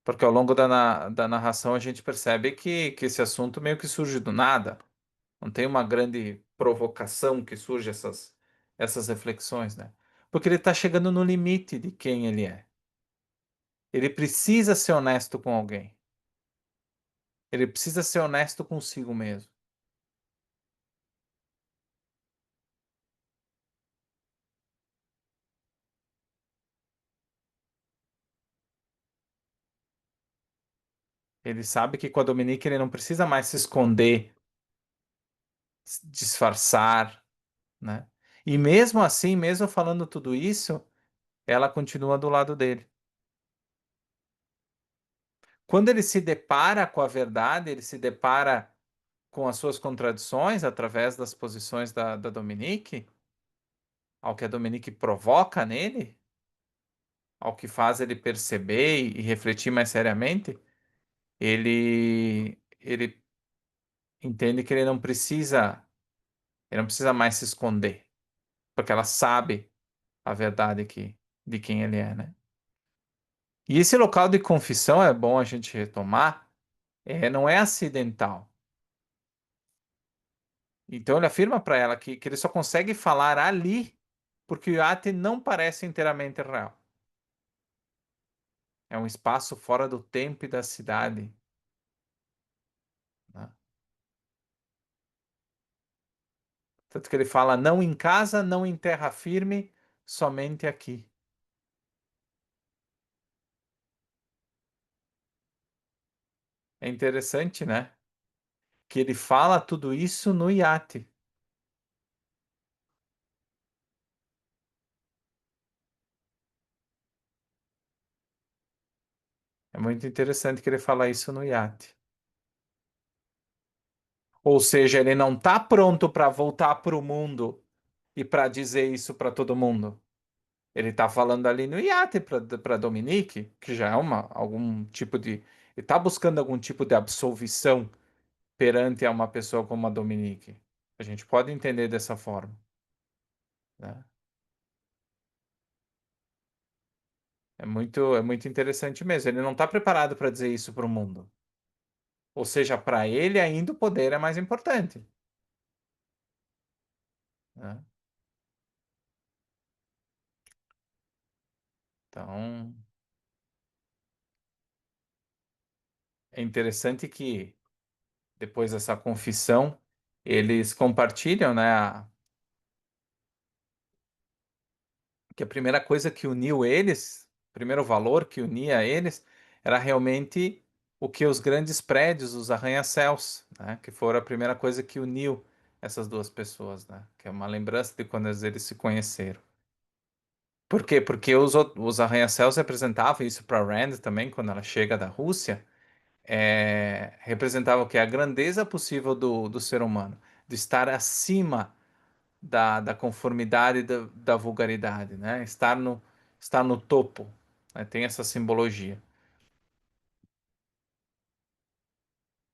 Porque ao longo da narração a gente percebe que esse assunto meio que surge do nada. Não tem uma grande provocação que surge essas reflexões, né? Porque ele está chegando no limite de quem ele é. Ele precisa ser honesto com alguém. Ele precisa ser honesto consigo mesmo. Ele sabe que com a Dominique ele não precisa mais se esconder, disfarçar, né? E mesmo assim, mesmo falando tudo isso, ela continua do lado dele. Quando ele se depara com a verdade, ele se depara com as suas contradições através das posições da Dominique, ao que a Dominique provoca nele, ao que faz ele perceber e refletir mais seriamente, ele entende que ele não precisa mais se esconder, porque ela sabe a verdade de quem ele é, né? E esse local de confissão é bom a gente retomar, não é acidental. Então ele afirma para ela que ele só consegue falar ali porque o iate não parece inteiramente real. É um espaço fora do tempo e da cidade, né? Tanto que ele fala não em casa, não em terra firme, somente aqui. É interessante, né? Que ele fala tudo isso no iate. É muito interessante que ele fala isso no iate. Ou seja, ele não está pronto para voltar para o mundo e para dizer isso para todo mundo. Ele está falando ali no iate para Dominique, que já é algum tipo de. Ele está buscando algum tipo de absolvição perante a uma pessoa como a Dominique. A gente pode entender dessa forma, né? É muito interessante mesmo. Ele não está preparado para dizer isso para o mundo. Ou seja, para ele ainda o poder é mais importante, né? Então, é interessante que depois dessa confissão, eles compartilham, né, que a primeira coisa que uniu eles, o primeiro valor que unia eles, era realmente o que os grandes prédios, os arranha-céus, né, que foram a primeira coisa que uniu essas duas pessoas, né, que é uma lembrança de quando eles se conheceram. Por quê? Porque os arranha-céus representavam isso para Rand também, quando ela chega da Rússia, representava o que? A grandeza possível do ser humano, de estar acima da conformidade e da vulgaridade, né? Estar no topo, né? Tem essa simbologia.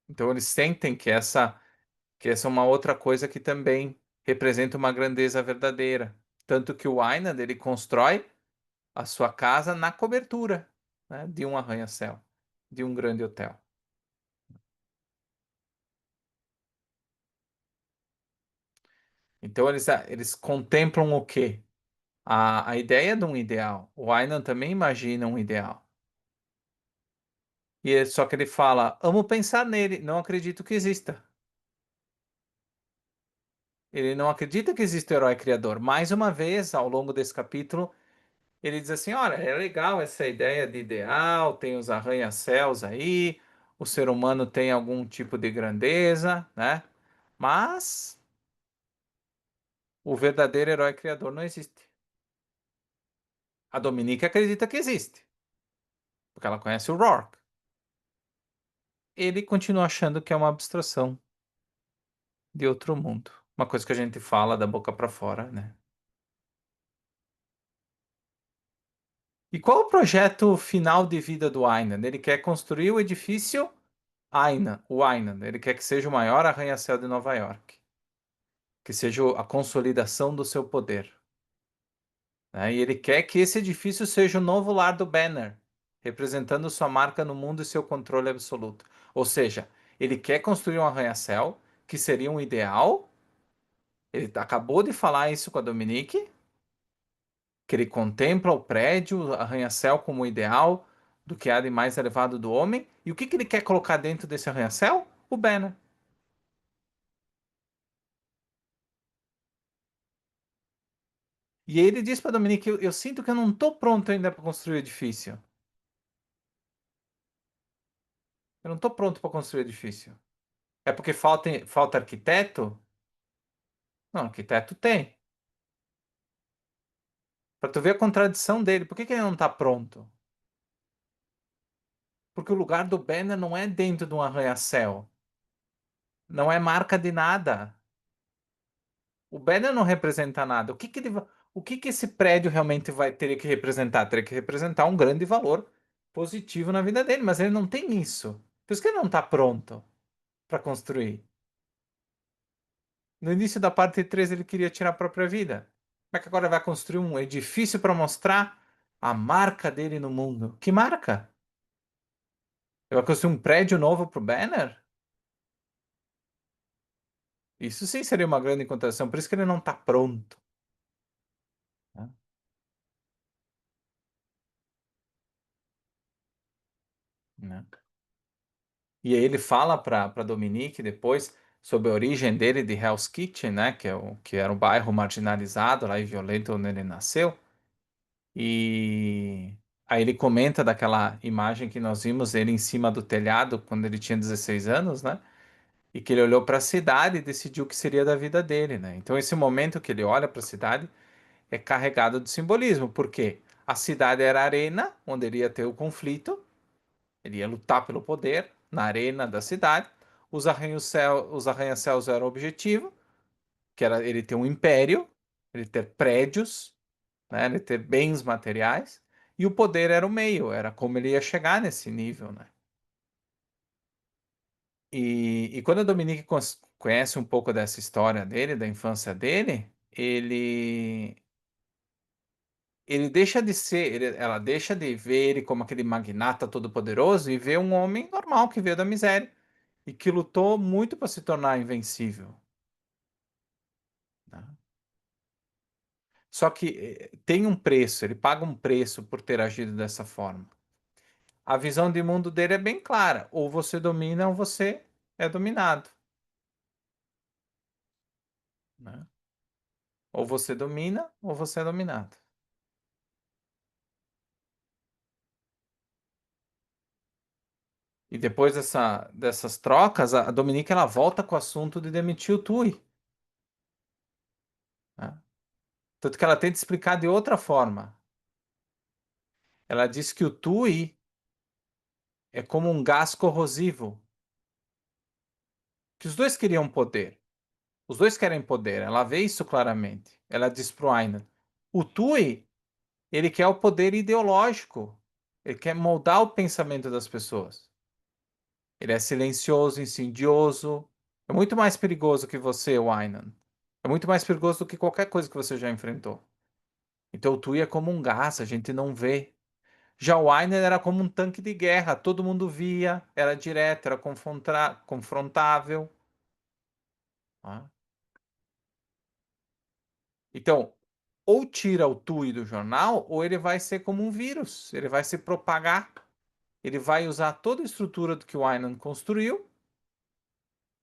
Então eles sentem que essa é uma outra coisa que também representa uma grandeza verdadeira. Tanto que o Ainand, ele constrói a sua casa na cobertura, né, de um arranha-céu, de um grande hotel. Então eles contemplam o quê? A ideia de um ideal. O Ainan também imagina um ideal. Só que ele fala: amo pensar nele, não acredito que exista. Ele não acredita que existe o herói criador. Mais uma vez, ao longo desse capítulo, ele diz assim: olha, é legal essa ideia de ideal, tem os arranha-céus aí, o ser humano tem algum tipo de grandeza, né? Mas o verdadeiro herói criador não existe. A Dominique acredita que existe, porque ela conhece o Rourke. Ele continua achando que é uma abstração de outro mundo. Uma coisa que a gente fala da boca para fora, né? E qual o projeto final de vida do Aynan? Ele quer construir o edifício Aynan, o Aynan. Ele quer que seja o maior arranha-céu de Nova York, que seja a consolidação do seu poder, né? E ele quer que esse edifício seja o novo lar do Banner, representando sua marca no mundo e seu controle absoluto. Ou seja, ele quer construir um arranha-céu que seria um ideal. Ele acabou de falar isso com a Dominique, que ele contempla o prédio, o arranha-céu como o ideal do que há de mais elevado do homem. E o que que ele quer colocar dentro desse arranha-céu? O banner. E aí ele diz para Dominique: eu sinto que eu não estou pronto ainda para construir o edifício. Eu não estou pronto para construir o edifício. É porque falta arquiteto? Não, arquiteto tem. Para tu ver a contradição dele. Por que que ele não está pronto? Porque o lugar do banner não é dentro de um arranha-céu. Não é marca de nada. O banner não representa nada. O que que esse prédio realmente vai ter que representar? Teria que representar um grande valor positivo na vida dele, mas ele não tem isso. Por isso que ele não está pronto para construir. No início da parte 3 ele queria tirar a própria vida. Como é que agora vai construir um edifício para mostrar a marca dele no mundo? Que marca? Ele vai construir um prédio novo pro banner? Isso sim seria uma grande contradição. Por isso que ele não está pronto, né? Né? E aí ele fala para Dominique depois sobre a origem dele de Hell's Kitchen, né? Que era um bairro marginalizado lá e violento onde ele nasceu. E aí ele comenta daquela imagem que nós vimos ele em cima do telhado quando ele tinha 16 anos, né? E que ele olhou para a cidade e decidiu o que seria da vida dele, né? Então esse momento que ele olha para a cidade é carregado de simbolismo, porque a cidade era a arena onde ele ia ter o conflito, ele ia lutar pelo poder na arena da cidade. Os arranha-céus eram o objetivo, que era ele ter um império, ele ter prédios, né? Ele ter bens materiais. E o poder era o meio, era como ele ia chegar nesse nível, né? E quando a Dominique conhece um pouco dessa história dele, da infância dele, ele deixa de ser, ela deixa de ver ele como aquele magnata todo-poderoso e vê um homem normal que veio da miséria e que lutou muito para se tornar invencível, né? Só que tem um preço, ele paga um preço por ter agido dessa forma. A visão de mundo dele é bem clara: ou você domina ou você é dominado, né? Ou você domina ou você é dominado. E depois dessas trocas, a Dominique ela volta com o assunto de demitir o Tui, né? Tanto que ela tenta explicar de outra forma. Ela diz que o Tui é como um gás corrosivo, que os dois queriam poder. Os dois querem poder, ela vê isso claramente. Ela diz pro Ainan: o Tui, ele quer o poder ideológico. Ele quer moldar o pensamento das pessoas. Ele é silencioso, insidioso. É muito mais perigoso que você, Ainan. É muito mais perigoso do que qualquer coisa que você já enfrentou. Então o Tui é como um gás, a gente não vê. Já o Ainer era como um tanque de guerra, todo mundo via, era direto, era confrontável, né? Então, ou tira o TUI do jornal, ou ele vai ser como um vírus, ele vai se propagar, ele vai usar toda a estrutura do que o Aynan construiu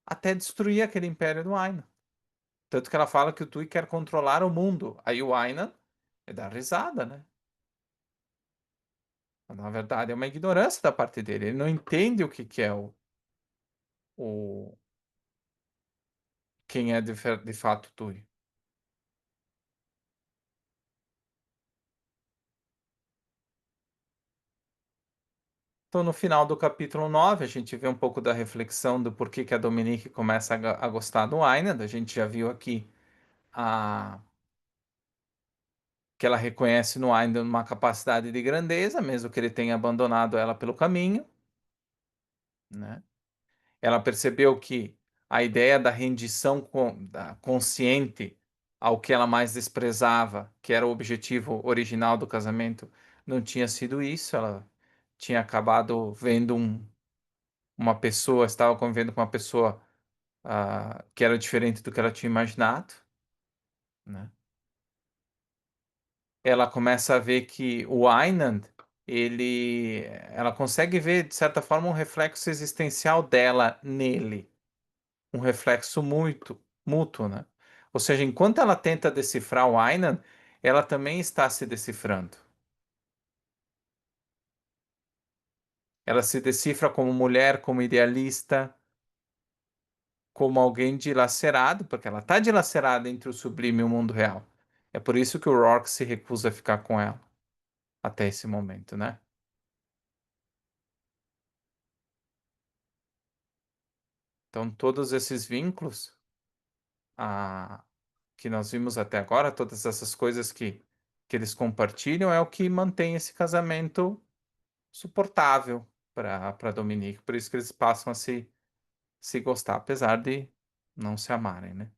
até destruir aquele império do Aynan. Tanto que ela fala que o TUI quer controlar o mundo. Aí o Aynan é dar risada, né? Na verdade, é uma ignorância da parte dele. Ele não entende o que que é o quem é de fato o TUI. Então, no final do capítulo 9 a gente vê um pouco da reflexão do porquê que a Dominique começa a gostar do Ainad. A gente já viu aqui a, que ela reconhece no Ainad uma capacidade de grandeza, mesmo que ele tenha abandonado ela pelo caminho, né? Ela percebeu que a ideia da rendição consciente ao que ela mais desprezava, que era o objetivo original do casamento, não tinha sido isso. Ela tinha acabado vendo uma pessoa, estava convivendo com uma pessoa que era diferente do que ela tinha imaginado, né? Ela começa a ver que o Einand, ela consegue ver, de certa forma, um reflexo existencial dela nele, um reflexo muito mútuo, né? Ou seja, enquanto ela tenta decifrar o Einand, ela também está se decifrando. Ela se decifra como mulher, como idealista, como alguém dilacerado, porque ela está dilacerada entre o sublime e o mundo real. É por isso que o Rourke se recusa a ficar com ela até esse momento, né? Então, todos esses vínculos a, que nós vimos até agora, todas essas coisas que eles compartilham, é o que mantém esse casamento suportável para Dominique. Por isso que eles passam a se gostar, apesar de não se amarem, né?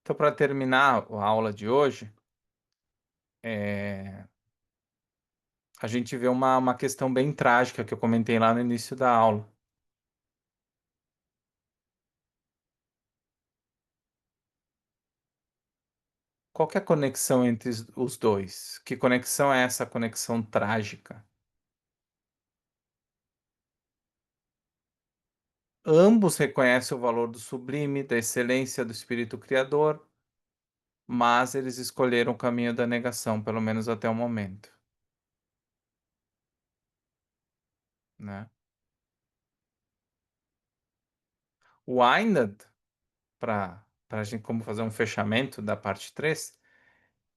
Então, para terminar a aula de hoje, é, a gente vê uma questão bem trágica que eu comentei lá no início da aula. Qual que é a conexão entre os dois? Que conexão é essa conexão trágica? Ambos reconhecem o valor do sublime, da excelência do espírito criador, mas eles escolheram o caminho da negação, pelo menos até o momento, né? O Einad, para a gente como fazer um fechamento da parte 3,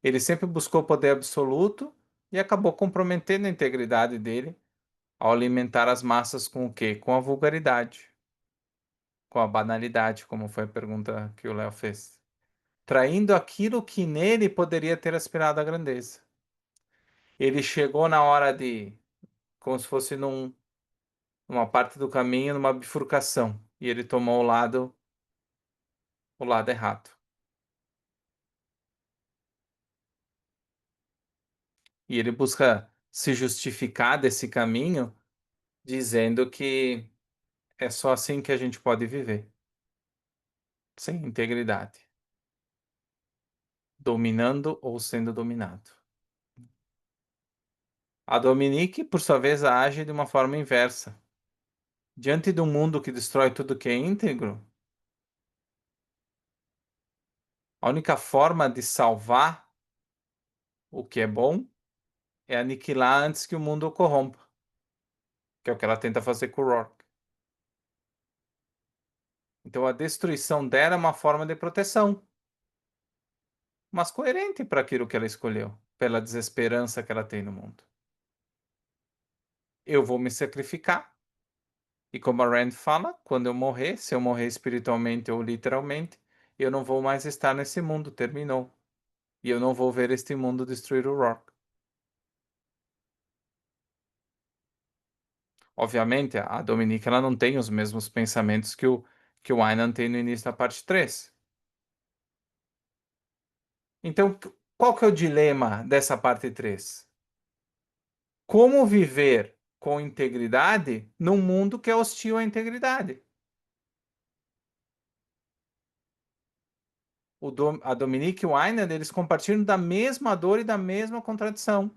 ele sempre buscou poder absoluto e acabou comprometendo a integridade dele ao alimentar as massas com o quê? Com a vulgaridade, com a banalidade, como foi a pergunta que o Léo fez. Traindo aquilo que nele poderia ter aspirado à grandeza. Ele chegou na hora como se fosse numa parte do caminho, numa bifurcação, e ele tomou o lado errado. E ele busca se justificar desse caminho, dizendo que é só assim que a gente pode viver, sem integridade, dominando ou sendo dominado. A Dominique, por sua vez, age de uma forma inversa. Diante de um mundo que destrói tudo que é íntegro, a única forma de salvar o que é bom é aniquilar antes que o mundo o corrompa, que é o que ela tenta fazer com o Rourke. Então a destruição dela é uma forma de proteção, mas coerente para aquilo que ela escolheu, pela desesperança que ela tem no mundo. Eu vou me sacrificar. E como a Rand fala, quando eu morrer, se eu morrer espiritualmente ou literalmente, eu não vou mais estar nesse mundo, terminou. E eu não vou ver este mundo destruir o Rock. Obviamente, a Dominique ela não tem os mesmos pensamentos que o Aynan tem no início da parte 3. Então, qual que é o dilema dessa parte 3? Como viver com integridade num mundo que é hostil à integridade? A Dominique e o Aynan, eles compartilham da mesma dor e da mesma contradição.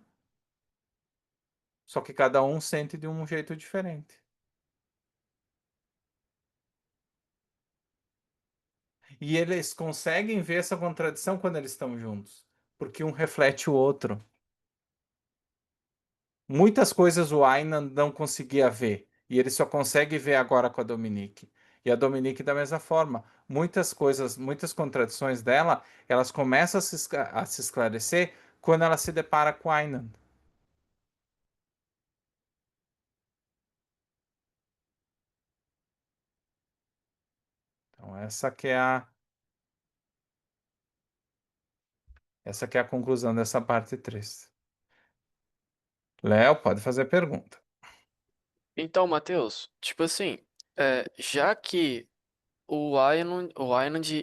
Só que cada um sente de um jeito diferente. E eles conseguem ver essa contradição quando eles estão juntos, porque um reflete o outro. Muitas coisas o Aynan não conseguia ver, e ele só consegue ver agora com a Dominique. E a Dominique da mesma forma. Muitas coisas, muitas contradições dela, elas começam a se esclarecer quando ela se depara com o Aynan. Então essa que é a conclusão dessa parte 3. Léo, pode fazer pergunta. Então, Matheus, tipo assim, já que O Ayland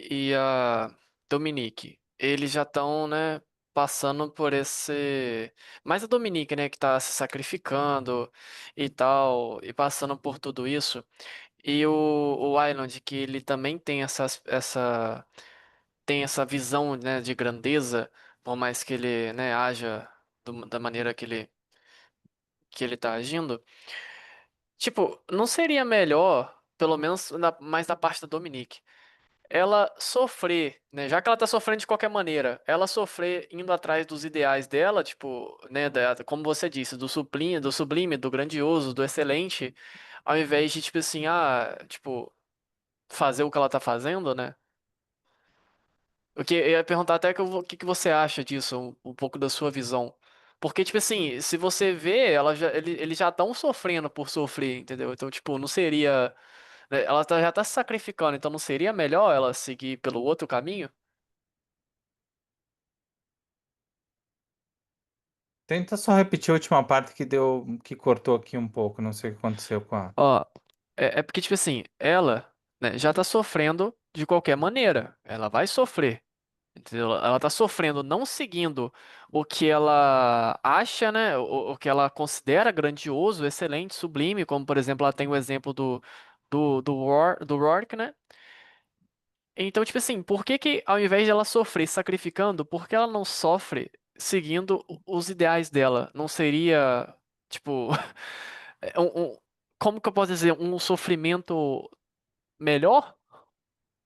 e a Dominique, eles já estão, né, passando por esse. Mais a Dominique, né, que tá se sacrificando e tal, e passando por tudo isso. E o Ayland, que ele também tem tem essa visão, né, de grandeza, por mais que ele, né, haja da maneira que ele tá agindo. Tipo, não seria melhor, pelo menos mais da parte da Dominique, ela sofrer, né? Já que ela tá sofrendo de qualquer maneira, ela sofrer indo atrás dos ideais dela, tipo, né, como você disse, do sublime, do grandioso, do excelente, ao invés de, tipo assim, tipo, fazer o que ela tá fazendo, né? O que eu ia perguntar até o que que você acha disso, um pouco da sua visão. Porque, tipo assim, se você vê, eles já estão sofrendo por sofrer, entendeu? Então, tipo, não seria, né, já tá se sacrificando, então não seria melhor ela seguir pelo outro caminho? Tenta só repetir a última parte que deu, que cortou aqui um pouco. Não sei o que aconteceu com a. Ó, é porque, tipo assim, ela, né, já tá sofrendo de qualquer maneira. Ela vai sofrer. Entendeu? Ela tá sofrendo não seguindo o que ela acha, né? O que ela considera grandioso, excelente, sublime, como, por exemplo, ela tem o exemplo do Rourke, né? Então, tipo assim, por que que ao invés de ela sofrer sacrificando, por que ela não sofre seguindo os ideais dela? Não seria, tipo, é como que eu posso dizer, um sofrimento melhor?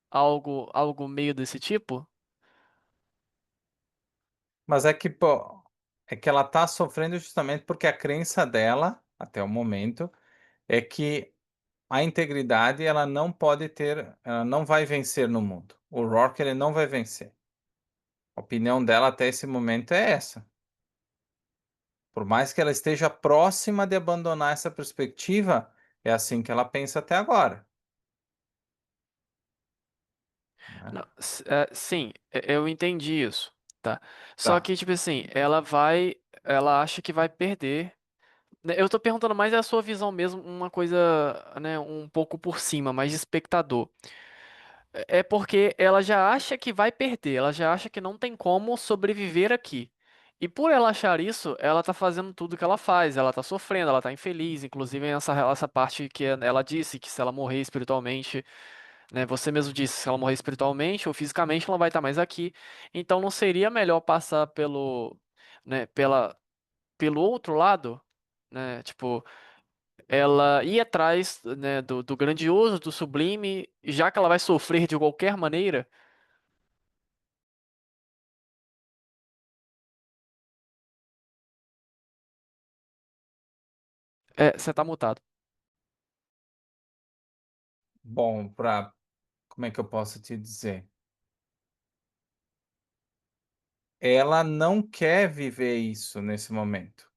Algo meio desse tipo? Mas é que, pô, é que ela tá sofrendo justamente porque a crença dela, até o momento, é que a integridade ela não pode ter, ela não vai vencer no mundo. O Rock ele não vai vencer. A opinião dela até esse momento é essa. Por mais que ela esteja próxima de abandonar essa perspectiva, é assim que ela pensa até agora, né? Não, sim, eu entendi isso, tá? Só Tá. que, tipo assim, ela acha que vai perder. Né, eu tô perguntando mais a sua visão mesmo, uma coisa, né, um pouco por cima, mais de espectador. É porque ela já acha que vai perder, ela já acha que não tem como sobreviver aqui. E por ela achar isso, ela tá fazendo tudo que ela faz, ela tá sofrendo, ela tá infeliz, inclusive essa parte que ela disse que se ela morrer espiritualmente, né? Você mesmo disse, se ela morrer espiritualmente ou fisicamente, ela não vai estar mais aqui. Então não seria melhor passar né, pelo outro lado, né? Tipo, ela ir atrás, né, do grandioso, do sublime, já que ela vai sofrer de qualquer maneira. Você tá mutado. Bom, como é que eu posso te dizer? Ela não quer viver isso nesse momento.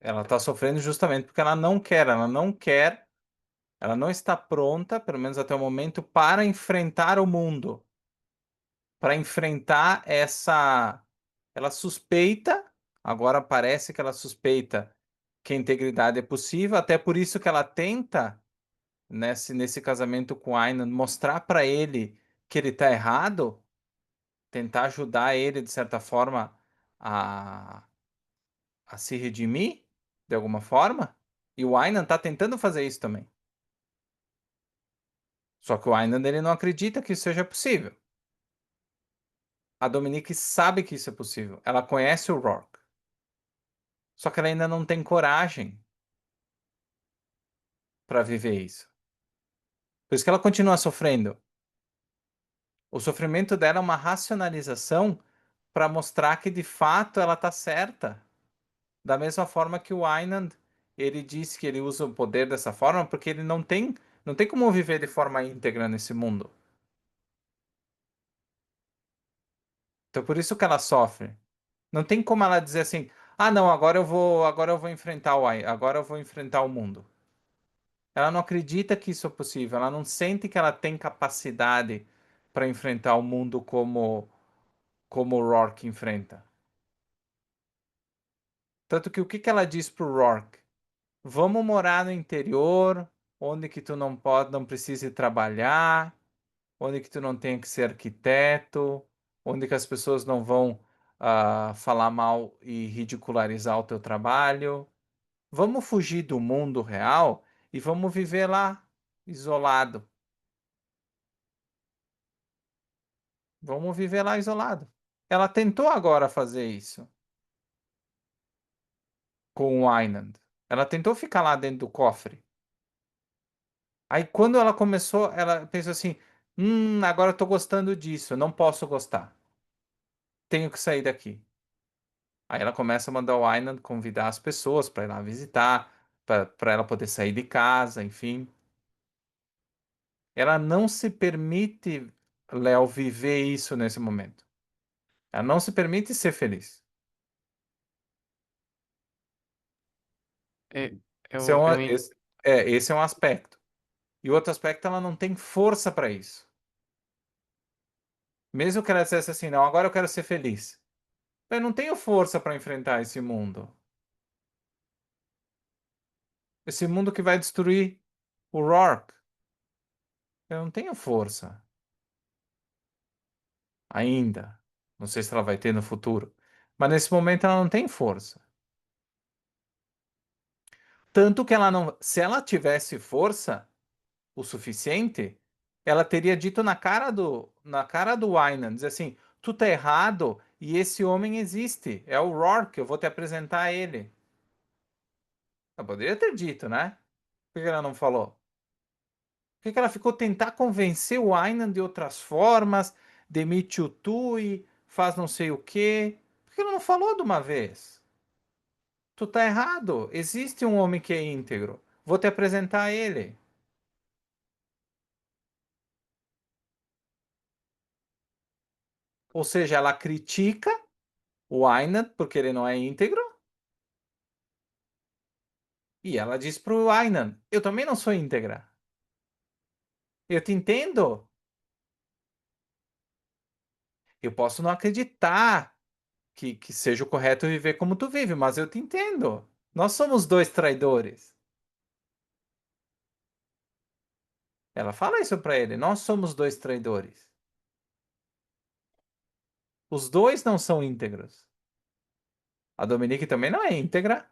Ela está sofrendo justamente porque ela não está pronta, pelo menos até o momento, para enfrentar o mundo, para enfrentar essa. Ela suspeita, agora parece que ela suspeita que a integridade é possível, até por isso que ela tenta, nesse casamento com Ainan, mostrar para ele que ele está errado, tentar ajudar ele, de certa forma, a, a se redimir, de alguma forma. E o Ainan está tentando fazer isso também. Só que o Aynan ele não acredita que isso seja possível. A Dominique sabe que isso é possível. Ela conhece o Rourke. Só que ela ainda não tem coragem para viver isso. Por isso que ela continua sofrendo. O sofrimento dela é uma racionalização para mostrar que de fato ela está certa. Da mesma forma que o Aynan, ele diz que ele usa o poder dessa forma porque ele não tem como viver de forma íntegra nesse mundo. Então por isso que ela sofre. Não tem como ela dizer assim: "Ah, não, agora eu vou enfrentar agora eu vou enfrentar o mundo". Ela não acredita que isso é possível, ela não sente que ela tem capacidade para enfrentar o mundo como o Rourke enfrenta. Tanto que o que que ela diz pro Rourke? Vamos morar no interior, onde que tu não pode, não precise trabalhar, onde que tu não tenha que ser arquiteto, onde que as pessoas não vão falar mal e ridicularizar o teu trabalho. Vamos fugir do mundo real e vamos viver lá, isolado. Vamos viver lá isolado. Ela tentou agora fazer isso com o Einand. Ela tentou ficar lá dentro do cofre. Aí quando ela começou, ela pensou assim: agora eu tô gostando disso, eu não posso gostar. Tenho que sair daqui. Aí ela começa a mandar o Aynan convidar as pessoas para ir lá visitar, para ela poder sair de casa, enfim. Ela não se permite, Léo, viver isso nesse momento. Ela não se permite ser feliz. É, Esse é Eu, um, eu, en- esse é um aspecto. E outro aspecto, ela não tem força para isso. Mesmo que ela dissesse assim, não, agora eu quero ser feliz. Eu não tenho força para enfrentar esse mundo. Esse mundo que vai destruir o Rourke. Eu não tenho força ainda. Não sei se ela vai ter no futuro. Mas nesse momento ela não tem força. Tanto que ela não. Se ela tivesse força o suficiente, ela teria dito na cara do Wynan, dizer assim: tu tá errado e esse homem existe. É o Rourke, eu vou te apresentar ele. Ela poderia ter dito, né? Por que ela não falou? Por que ela ficou tentar convencer o Aynan de outras formas, demite o Tui, faz não sei o quê? Por que ela não falou de uma vez? Tu tá errado. Existe um homem que é íntegro. Vou te apresentar ele. Ou seja, ela critica o Aynan porque ele não é íntegro e ela diz pro Aynan: eu também não sou íntegra. Eu te entendo. Eu posso não acreditar que seja o correto viver como tu vive, mas eu te entendo. Nós somos dois traidores. Ela fala isso pra ele. Nós somos dois traidores. Os dois não são íntegros. A Dominique também não é íntegra.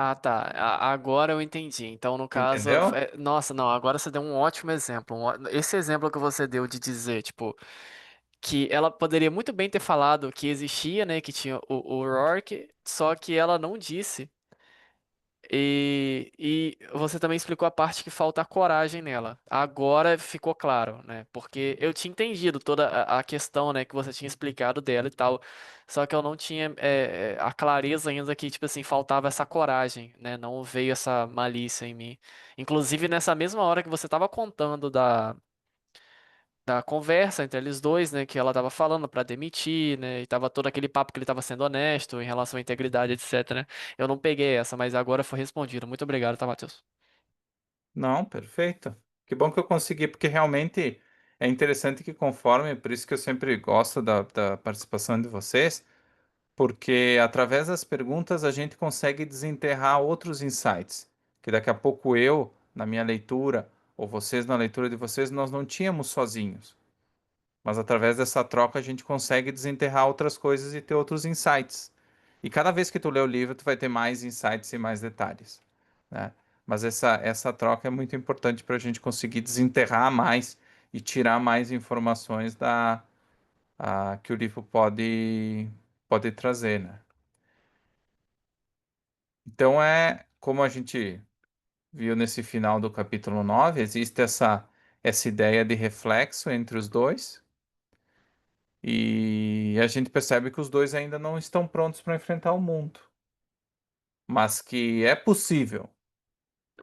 Ah, tá. Agora eu entendi. Então, no caso, Entendeu? nossa, não, agora você deu um ótimo exemplo. Esse exemplo que você deu de dizer, tipo, que ela poderia muito bem ter falado que existia, né, que tinha o Rourke, só que ela não disse. E você também explicou a parte que falta a coragem nela. Agora ficou claro, né? Porque eu tinha entendido toda a questão, né, que você tinha explicado dela e tal. Só que eu não tinha a clareza ainda que, tipo assim, faltava essa coragem, né? Não veio essa malícia em mim. Inclusive, nessa mesma hora que você estava contando da conversa entre eles dois, né, que ela tava falando pra demitir, né, e tava todo aquele papo que ele tava sendo honesto em relação à integridade, etc, né? Eu não peguei essa, mas agora foi respondido. Muito obrigado, tá, Matheus? Não, perfeito. Que bom que eu consegui, porque realmente é interessante que conforme, por isso que eu sempre gosto da participação de vocês, porque através das perguntas a gente consegue desenterrar outros insights, que daqui a pouco eu, na minha leitura, ou vocês na leitura de vocês, nós não tínhamos sozinhos. Mas através dessa troca a gente consegue desenterrar outras coisas e ter outros insights. E cada vez que tu lê o livro, tu vai ter mais insights e mais detalhes, né? Mas essa troca é muito importante para a gente conseguir desenterrar mais e tirar mais informações que o livro pode trazer, né? Então como a gente viu nesse final do capítulo 9, existe essa ideia de reflexo entre os dois. E a gente percebe que os dois ainda não estão prontos para enfrentar o mundo, mas que é possível,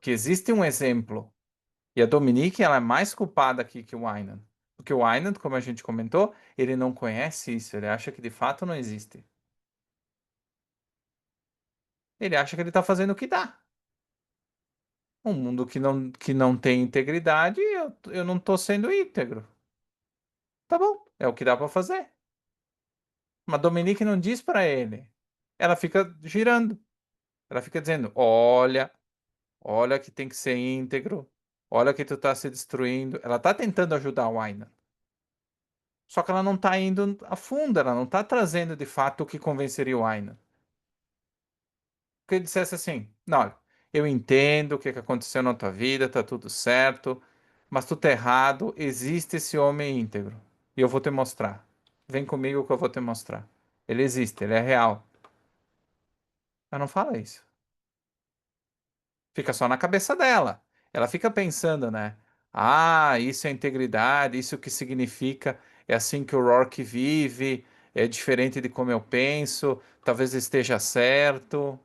que existe um exemplo. E a Dominique, ela é mais culpada aqui que o Aynan. Porque o Aynan, como a gente comentou, ele não conhece isso, ele acha que de fato não existe. Ele acha que ele está fazendo o que dá. Um mundo que não tem integridade, eu não estou sendo íntegro. Tá bom, é o que dá para fazer. Mas Dominique não diz para ele. ela fica girando. Ela fica dizendo: olha, olha que tem que ser íntegro. Olha que tu tá se destruindo. Ela tá tentando ajudar o Aynan. Só que ela não tá indo a fundo, ela não tá trazendo de fato o que convenceria o Aynan. Que ele dissesse assim: não, olha, eu entendo o que que aconteceu na tua vida, tá tudo certo, mas tu tá errado, existe esse homem íntegro. E eu vou te mostrar. Vem comigo que eu vou te mostrar. Ele existe, ele é real. Ela não fala isso. Fica só na cabeça dela. Ela fica pensando, né? Ah, isso é integridade, isso que significa, é assim que o Rourke vive, é diferente de como eu penso, talvez esteja certo,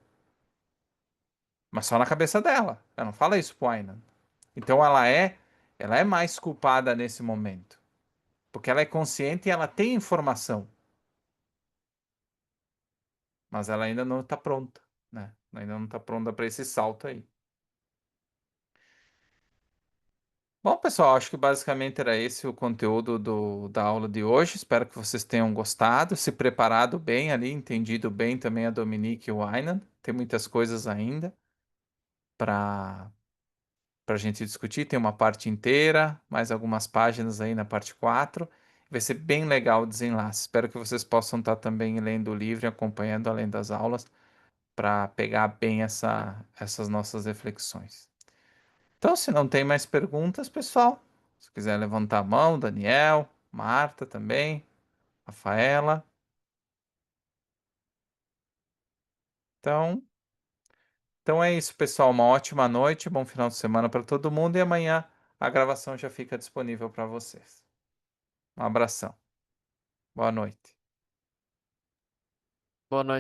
mas só na cabeça dela. Ela não fala isso pro Aynan. Então ela é mais culpada nesse momento, porque ela é consciente e ela tem informação, mas ela ainda não está pronta, né? Ainda não está pronta para esse salto aí. Bom, pessoal, acho que basicamente era esse o conteúdo da aula de hoje. Espero que vocês tenham gostado, se preparado bem ali, entendido bem também a Dominique e o Aynan. Tem muitas coisas ainda para a gente discutir. Tem uma parte inteira, mais algumas páginas aí na parte 4. Vai ser bem legal o desenlace. Espero que vocês possam estar também lendo o livro e acompanhando além das aulas para pegar bem essas nossas reflexões. Então, se não tem mais perguntas, pessoal, se quiser levantar a mão, Daniel, Marta também, Rafaela. Então, então é isso, pessoal. Uma ótima noite, bom final de semana para todo mundo e amanhã a gravação já fica disponível para vocês. Um abração. Boa noite. Boa noite.